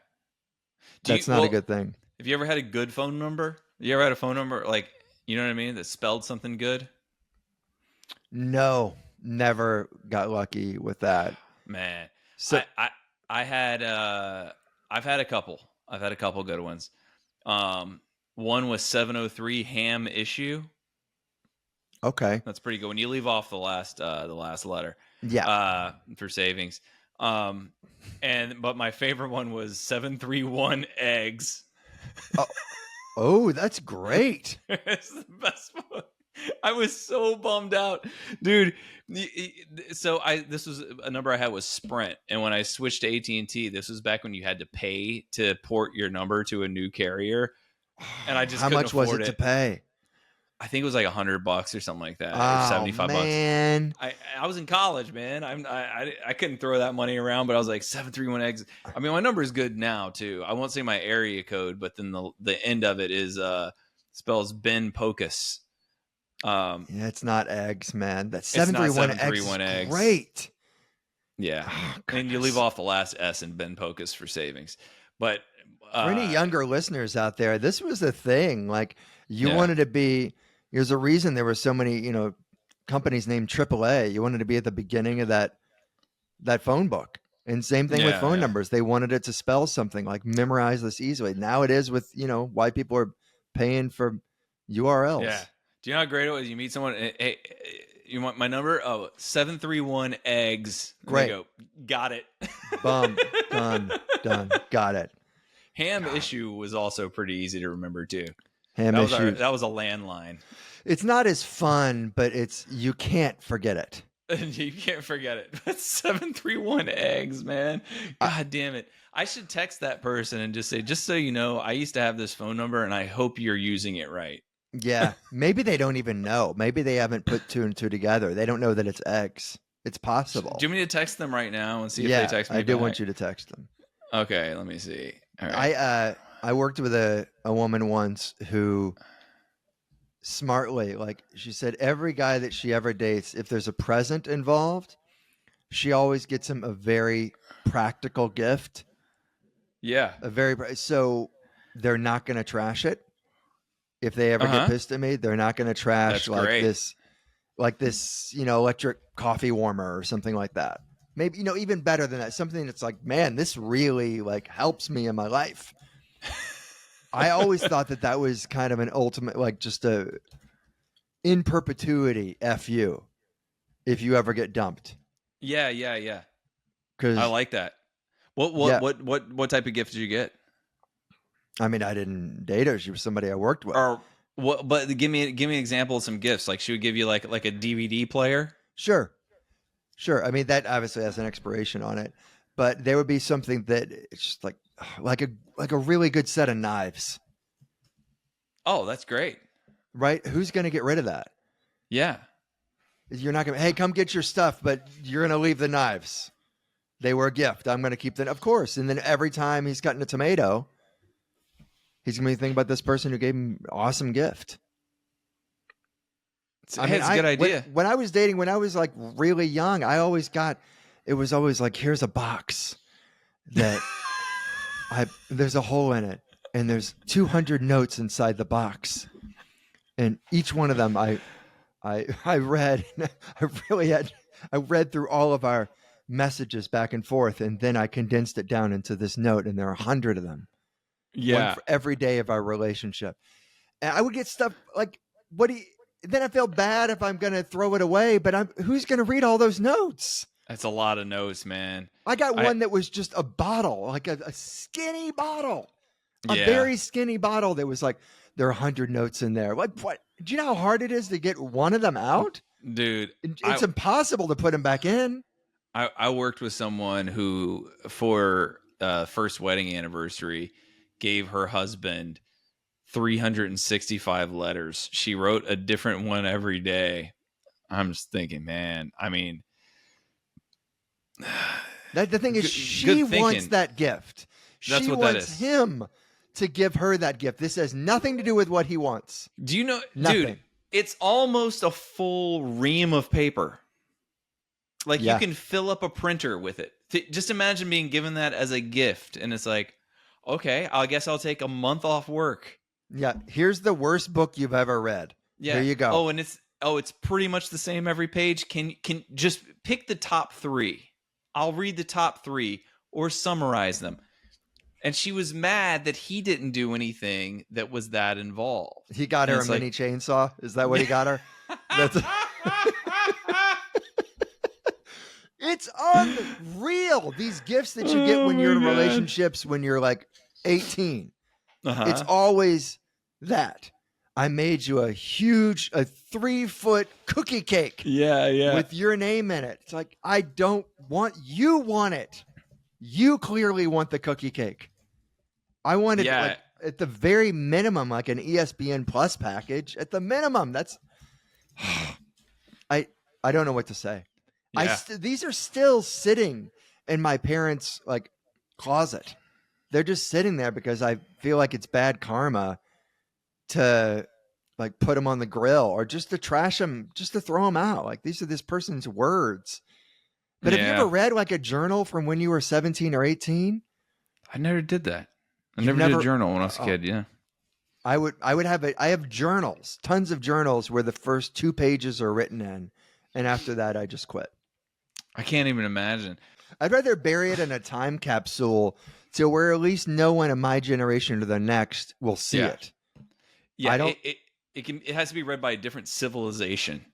That's not a good thing. Have you ever had a good phone number? You ever had a phone number like, you know what I mean, that spelled something good? No, never got lucky with that. Man. So I've had a couple. I've had a couple good ones. One was 703 ham issue. Okay. That's pretty good. When you leave off the last letter. Yeah. For savings. But my favorite one was 731 eggs. Oh, that's great. It's the best one. I was so bummed out, dude. So this was a number I had was Sprint, and when I switched to AT&T, this was back when you had to pay to port your number to a new carrier, and I just how much was it to pay? I think it was like $100 or something like that, or $75. Man, I was in college, man. I couldn't throw that money around, but I was like 731 eggs. I mean, my number is good now too. I won't say my area code, but then the end of it is spells Ben Pocus. Yeah, it's not eggs, man. That's 731 eggs. Great. Yeah, and you leave off the last S in Ben Pocus for savings. But for any younger listeners out there, this was a thing. Like you wanted to be. There's a reason there were so many, companies named AAA. You wanted to be at the beginning of that phone book, And same thing with phone numbers. They wanted it to spell something, like memorize this easily. Now it is with, why people are paying for URLs. Yeah. Do you know how great it was? You meet someone, hey, you want my number? Oh, 731 eggs. Great. Go, got it. Boom. Done. Got it. Ham issue was also pretty easy to remember too. Ham issue. That was a landline. It's not as fun, but you can't forget it. You can't forget it. That's 731 eggs, man. God damn it. I should text that person and just say, just so you know, I used to have this phone number and I hope you're using it right. Yeah. Maybe they don't even know. Maybe they haven't put two and two together. They don't know that it's eggs. It's possible. Do you want me to text them right now and see if they text me I do back? want you to text them. Okay, let me see. All right. I worked with a woman once who smartly, like she said, every guy that she ever dates, if there's a present involved, she always gets him a very practical gift. Yeah. So they're not going to trash it. If they ever get pissed at me, they're not going to trash this, electric coffee warmer or something like that. Maybe, even better than that, something that's like, man, this really helps me in my life. I always thought that was kind of an ultimate, just a in perpetuity FU if you ever get dumped. Yeah. Because I like that. What type of gift did you get? I mean, I didn't date her. She was somebody I worked with. Or what? But give me an example of some gifts. Like she would give you like a DVD player. Sure. I mean, that obviously has an expiration on it, but there would be something that it's just like a really good set of knives. Oh, that's great. Right? Who's going to get rid of that? Yeah. You're not going to, hey, come get your stuff, but you're going to leave the knives. They were a gift. I'm going to keep them. Of course. And then every time he's cutting a tomato, he's going to be thinking about this person who gave him an awesome gift. It's a good idea. When I was dating, when I was really young, it was always here's a box that there's a hole in it and there's 200 notes inside the box. And each one of them I read, I read through all of our messages back and forth. And then I condensed it down into this note, and there are 100 of them. Yeah. One for every day of our relationship. And I would get stuff then I feel bad if I'm going to throw it away, but who's going to read all those notes? That's a lot of notes, man. I got one that was just a bottle, like a skinny bottle, a very skinny bottle that was there are 100 notes in there. What? Do you know how hard it is to get one of them out? Dude. It's impossible to put them back in. I worked with someone who, for first wedding anniversary, gave her husband 365 letters. She wrote a different one every day. I'm just thinking, man, I mean, the thing is, she wants that gift. That's she what wants that is. Him to give her that gift. This has nothing to do with what he wants. Do you know, nothing. Dude, it's almost a full ream of paper. You can fill up a printer with it. Just imagine being given that as a gift. And it's okay, I guess I'll take a month off work. Yeah, here's the worst book you've ever read. Yeah. Here you go. Oh, and it's pretty much the same every page. Can just pick the top 3. I'll read the top 3 or summarize them. And she was mad that he didn't do anything that was that involved. He got her a mini chainsaw? Is that what he got her? It's unreal. These gifts that you get when you're in relationships when you're 18. It's always that. I made you a 3-foot cookie cake. Yeah. With your name in it. It's I don't want, you want it. You clearly want the cookie cake. I want it at the very minimum, an ESPN Plus package. At the minimum, that's, I don't know what to say. Yeah. These are still sitting in my parents' closet. They're just sitting there because I feel like it's bad karma to put them on the grill or just to trash them, just to throw them out. These are this person's words. But have you ever read a journal from when you were 17 or 18? I never did that. I never did a journal when I was a kid. Yeah. I would have I have journals, tons of journals where the first 2 pages are written in. And after that, I just quit. I can't even imagine. I'd rather bury it in a time capsule to where at least no one in my generation or the next will see it. Yeah, I don't. It has to be read by a different civilization.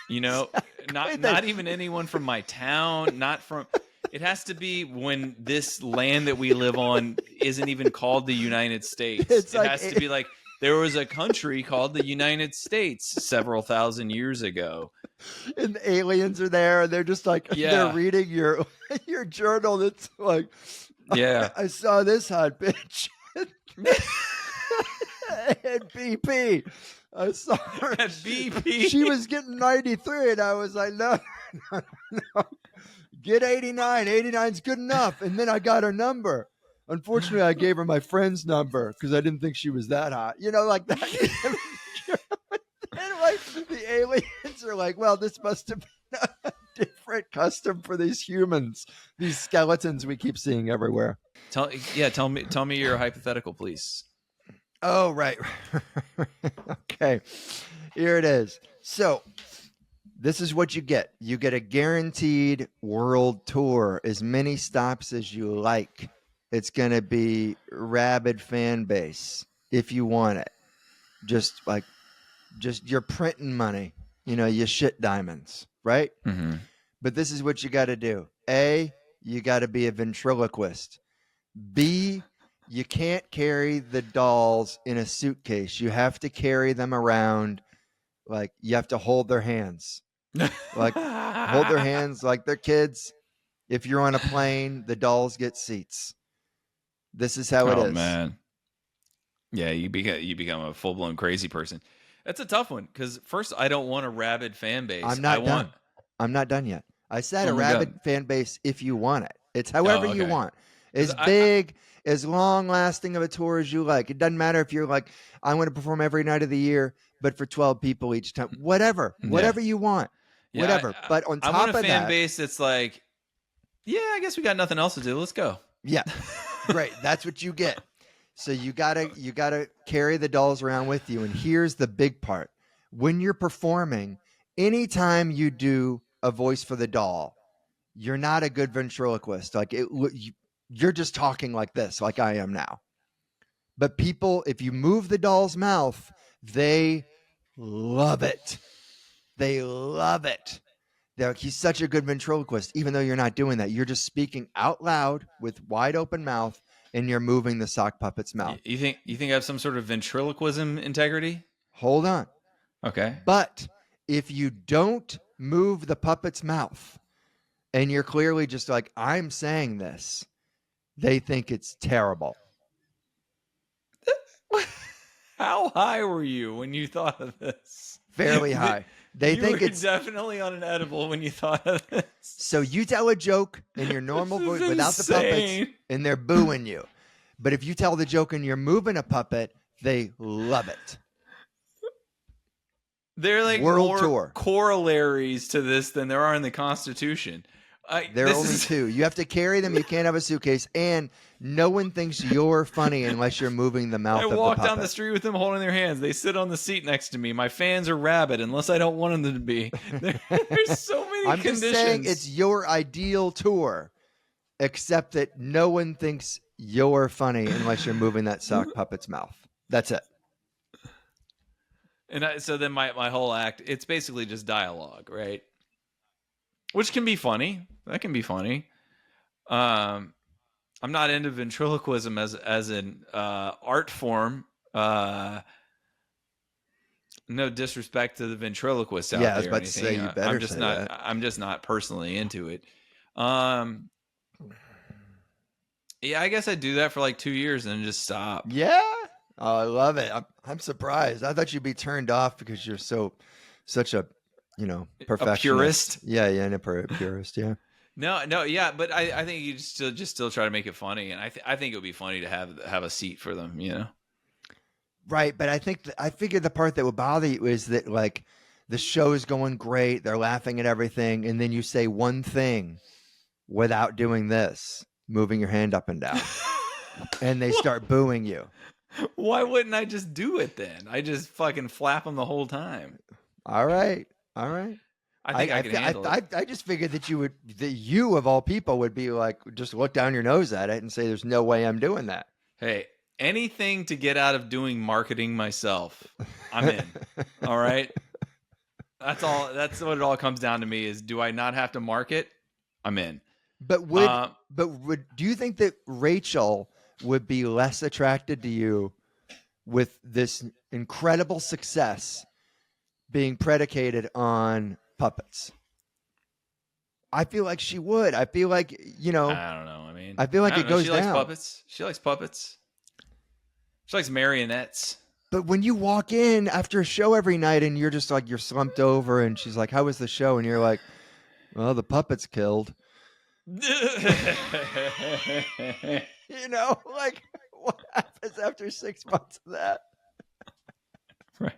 You know, Exactly. not even anyone from my town, not from. It has to be when this land that we live on isn't even called the United States. It's it like- has to be like there was a country called the United States several thousand years ago. And the aliens are there, and they're just like they're reading your journal. That's like, Yeah. I saw this hot bitch at BP. I saw her At BP. She was getting 93, and I was like, no. Get 89. 89's good enough. And then I got her number. Unfortunately, I gave her my friend's number because I didn't think she was that hot. You know, like that. And like the aliens are like, well, this must have been a different custom for these humans, these skeletons we keep seeing everywhere. Tell me your hypothetical, please. Oh, right. Okay. Here it is. So this is what you get. You get a guaranteed world tour, as many stops as you like. It's going to be rabid fan base if you want it. Just you're printing money. You know, you shit diamonds, right? Mm-hmm. But this is what you got to do. A, you got to be a ventriloquist. B, you can't carry the dolls in a suitcase. You have to carry them around. Like, you have to hold their hands. Like, hold their hands like they're kids. If you're on a plane, the dolls get seats. This is how it is. Oh, man. Yeah, you become a full-blown crazy person. That's a tough one, because first, I don't want a rabid fan base. I'm not done yet. I said a rabid fan base if you want it. It's however you want. As big, as long-lasting of a tour as you like. It doesn't matter if you're like, I'm going to perform every night of the year, but for 12 people each time. Whatever you want. Whatever. But on top of that, I want a fan base that's like, yeah, I guess we got nothing else to do. Let's go. Yeah, great. That's what you get. So you gotta carry the dolls around with you. And here's the big part: when you're performing, anytime you do a voice for the doll, you're not a good ventriloquist. Like you're just talking like this, like I am now. But people, if you move the doll's mouth, they love it. They love it. They're like, he's such a good ventriloquist, even though you're not doing that. You're just speaking out loud with wide open mouth, and you're moving the sock puppet's mouth. You think I have some sort of ventriloquism integrity? Hold on. Okay. But if you don't move the puppet's mouth, and you're clearly just like, I'm saying this, they think it's terrible. How high were you when you thought of this? Fairly high. They think it's definitely on an edible when you thought of this. So you tell a joke in your normal voice without the puppets, and they're booing you. But if you tell the joke and you're moving a puppet, they love it. They're like world tour corollaries to this than there are in the Constitution. There are only two. You have to carry them. You can't have a suitcase, and no one thinks you're funny unless you're moving the mouth of the puppet. I walk down the street with them holding their hands. They sit on the seat next to me. My fans are rabid unless I don't want them to be. There's so many I'm conditions. just saying it's your ideal tour, except that no one thinks you're funny unless you're moving that sock puppet's mouth. That's it. And so then my whole act, it's basically just dialogue, right? Which can be funny. That can be funny. I'm not into ventriloquism as an art form. No disrespect to the ventriloquists out there. Yeah, I was about to say you better say that. I'm just not personally into it. Yeah, I guess I do that for like 2 years and then just stop. Yeah, oh, I love it. I'm surprised. I thought you'd be turned off because you're such a perfectionist. A purist. Yeah, and a purist. Yeah. No, yeah, but I think you still try to make it funny, and I think it would be funny to have a seat for them, Right, but I figured the part that would bother you is that like the show's going great, they're laughing at everything, and then you say one thing without doing this, moving your hand up and down, and they start booing you. Why wouldn't I just do it then? I just fucking flap them the whole time. All right. I think I can handle it. I just figured that you of all people would be like, just look down your nose at it and say, there's no way I'm doing that. Hey, anything to get out of doing marketing myself, I'm in. All right. That's all. That's what it all comes down to me is, do I not have to market? I'm in. But do you think that Rachel would be less attracted to you with this incredible success being predicated on puppets? I feel like she would. I feel like, I don't know. I mean, I feel like it goes down. She likes puppets. She likes puppets. She likes marionettes. But when you walk in after a show every night and you're just like, you're slumped over and she's like, how was the show? And you're like, well, the puppets killed. Like, what happens after 6 months of that? Right.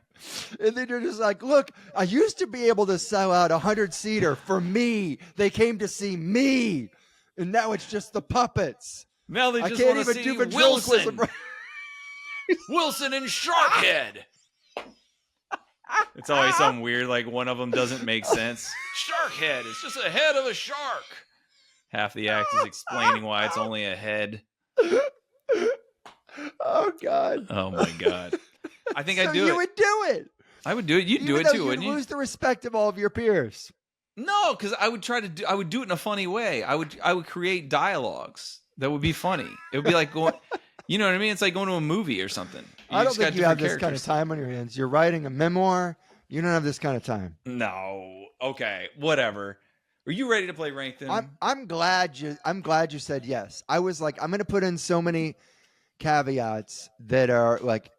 And then you're just like, look, I used to be able to sell out 100-seater for me. They came to see me. And now it's just the puppets. Now they just want to see Wilson. Wilson and Sharkhead. It's always something weird, like one of them doesn't make sense. Sharkhead, it's just a head of a shark. Half the act is explaining why it's only a head. Oh, God. Oh, my God. I think I'd do it. You would do it. I would do it. You'd do it too, wouldn't you? You'd lose the respect of all of your peers. No, because I would I would do it in a funny way. I would create dialogues that would be funny. It would be like going, you know what I mean? It's like going to a movie or something. I don't think you have this kind of time on your hands. You're writing a memoir. You don't have this kind of time. No. Okay. Whatever. Are you ready to play Rank Them? I'm glad you said yes. I was like, I'm going to put in so many caveats that are like,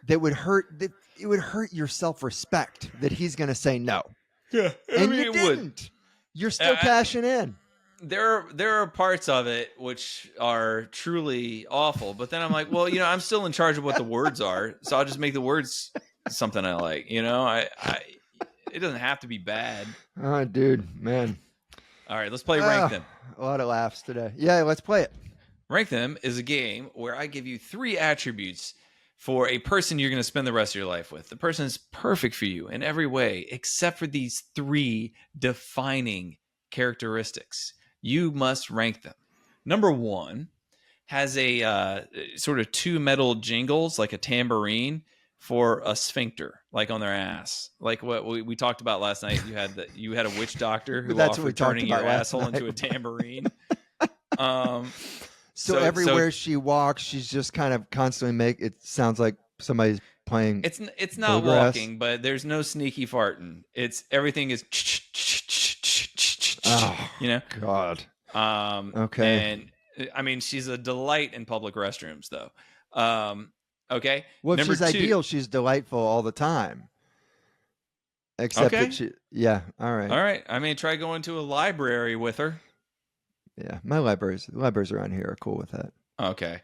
that would hurt. That it would hurt your self-respect that he's going to say no. Yeah, and you didn't. You're still cashing in. There are parts of it which are truly awful, but then I'm like, well, I'm still in charge of what the words are, so I'll just make the words something I like. It doesn't have to be bad. Oh, dude, man. All right, let's play Rank Them. A lot of laughs today. Yeah, let's play it. Rank Them is a game where I give you 3 attributes for a person you're going to spend the rest of your life with. The person is perfect for you in every way, except for these 3 defining characteristics. You must rank them. Number 1 has a sort of 2 metal jingles, like a tambourine, for a sphincter, like on their ass. Like what we talked about last night. You had a witch doctor who offered turning your asshole into a tambourine. So everywhere she walks, she's just kind of constantly it sounds like somebody's playing. It's not walking, but there's no sneaky farting. Everything is God. Okay. And I mean, she's a delight in public restrooms, though. Okay. Well, if she's ideal, she's delightful all the time. Except that yeah. All right. All right. I mean, try going to a library with her. Yeah, my libraries around here are cool with that. Okay.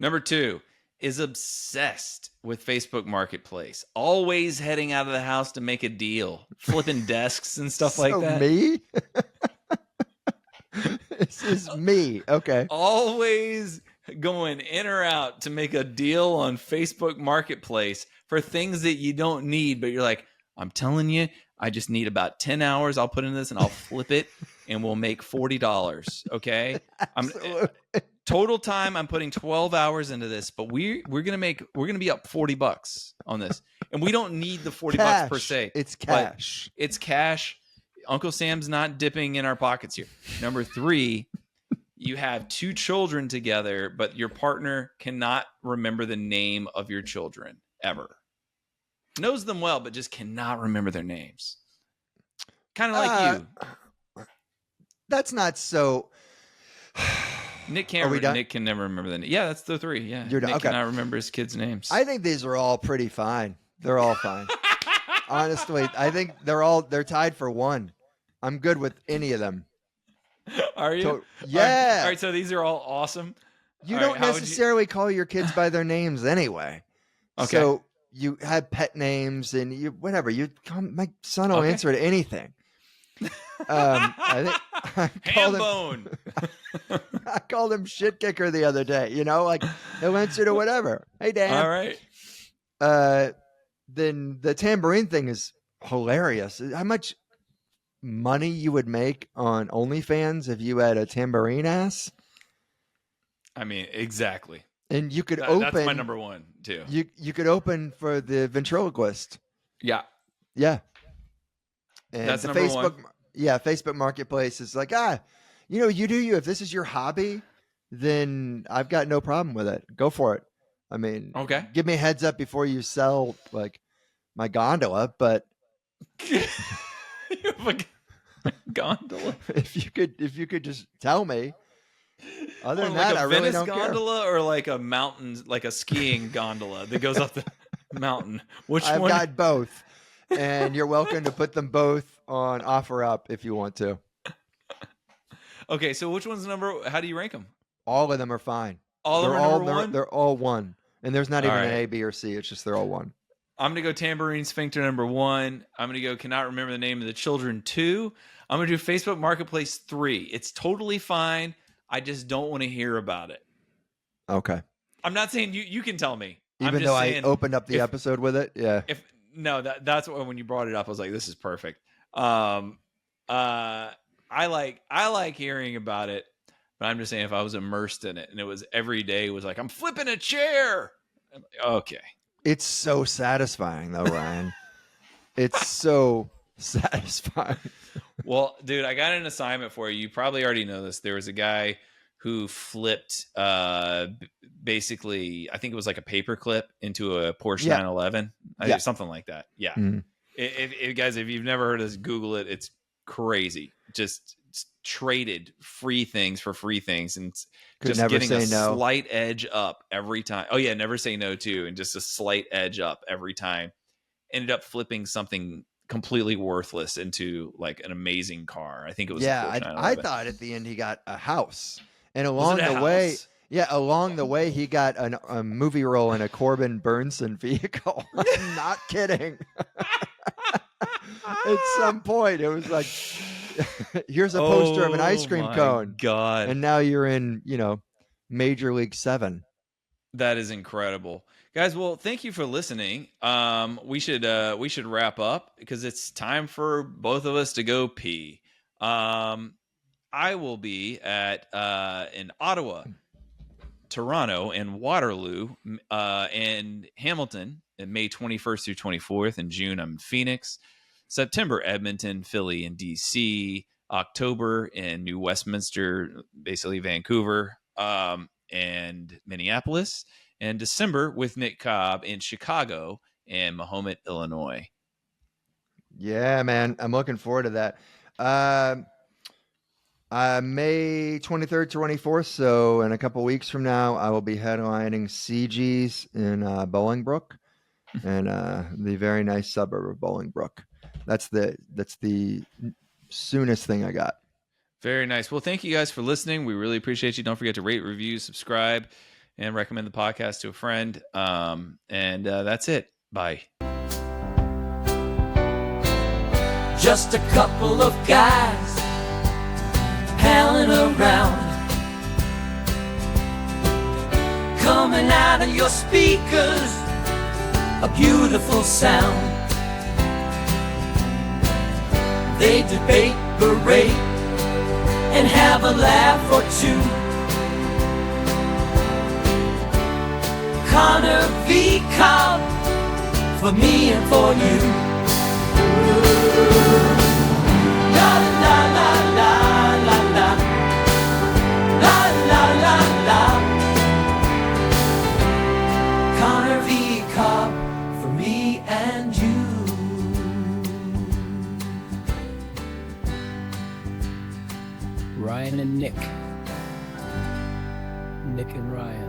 Number 2 is obsessed with Facebook Marketplace. Always heading out of the house to make a deal. Flipping desks and stuff like that. Me? This is me. Okay. Always going in or out to make a deal on Facebook Marketplace for things that you don't need, but you're like, I'm telling you, I just need about 10 hours. I'll put in this and I'll flip it and we'll make $40. Okay. Total time. I'm putting 12 hours into this, but we're going to be up $40 on this. And we don't need the $40 per se. It's cash. It's cash. Uncle Sam's not dipping in our pockets here. Number 3, you have 2 children together, but your partner cannot remember the name of your children ever. Knows them well, but just cannot remember their names. Kind of like you. That's not so. Nick can never remember the name. Yeah, that's the 3. Yeah, Nick cannot remember his kids' names. I think these are all pretty fine. They're all fine. Honestly, I think they're tied for 1. I'm good with any of them. Are you? Yeah. All right. So these are all awesome. You don't necessarily call your kids by their names anyway. Okay. So you have pet names and whatever. My son will answer to anything. I called him shit kicker the other day. Like he'll answer to whatever. Hey, Dad. All right. Then the tambourine thing is hilarious. How much money you would make on OnlyFans if you had a tambourine ass. I mean, exactly. And you could That's my number one too. You could open for the ventriloquist. Yeah. Yeah. And That's the number Facebook, one. yeah, Facebook Marketplace is like, you do you. If this is your hobby, then I've got no problem with it. Go for it. I mean, Okay. Give me a heads up before you sell like my gondola, but You have a gondola. if you could just tell me. Other than Or like that, a I really Venice don't gondola or like a mountain, like a skiing gondola that goes up the mountain. Which care. I've one? got both, and you're welcome to put them both on OfferUp if you want to. Okay, so which one's number? How do you rank them? All of them are fine. All of them are number one? They're all one, and there's not All even an right. A, B, or C. It's just they're all one. I'm gonna go Tambourine Sphincter number 1. I'm gonna go Cannot Remember the Name of the Children 2. I'm gonna do Facebook Marketplace 3. It's totally fine. I just don't want to hear about it. Okay. I'm not saying you can tell me. I'm Even just though saying, I opened up the episode with it, yeah. That's what, when you brought it up, I was like, this is perfect. I like hearing about it, but I'm just saying if I was immersed in it and it was every day was like, I'm flipping a chair. I'm like, okay. It's so satisfying though, Ryan. It's so satisfying. Well, dude, I got an assignment for you. You probably already know this. There was a guy who flipped basically, I think it was like a paper clip into a Porsche 911. Something like that. Yeah. Mm-hmm. If guys, if you've never heard us, Google it. It's crazy. Just traded free things for free things and just getting a slight edge up every time. Oh yeah, never say no too, and just a slight edge up every time. Ended up flipping something completely worthless into like an amazing car. I think it was I thought at the end he got a house, and along the way he got a movie role in a Corbin Bronson vehicle. I'm not kidding. At some point it was like, here's a poster of an ice cream cone. God. And now you're in, Major League 7. That is incredible. Guys, well, thank you for listening. We should wrap up because it's time for both of us to go pee. I will be in Ottawa, Toronto, and Waterloo, and Hamilton in May 21st through 24th. In June, I'm in Phoenix. September, Edmonton, Philly, and DC. October in New Westminster, basically Vancouver, and Minneapolis. And December with Nick Cobb in Chicago and Mahomet, Illinois. Yeah, man. I'm looking forward to that. May 23rd to 24th, so in a couple weeks from now, I will be headlining CG's in Bolingbrook, and the very nice suburb of Bolingbrook. That's the soonest thing I got. Very nice. Well, thank you guys for listening. We really appreciate you. Don't forget to rate, review, subscribe, and recommend the podcast to a friend. And that's it. Bye. Just a couple of guys palling around, coming out of your speakers, a beautiful sound. They debate, berate, and have a laugh or two. Connor v. Cobb, for me and for you. La la la la la la, la la la la. Connor v. Cobb, for me and you. Ryan and Nick. Nick and Ryan.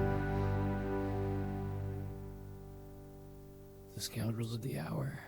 The Scoundrels of the Hour.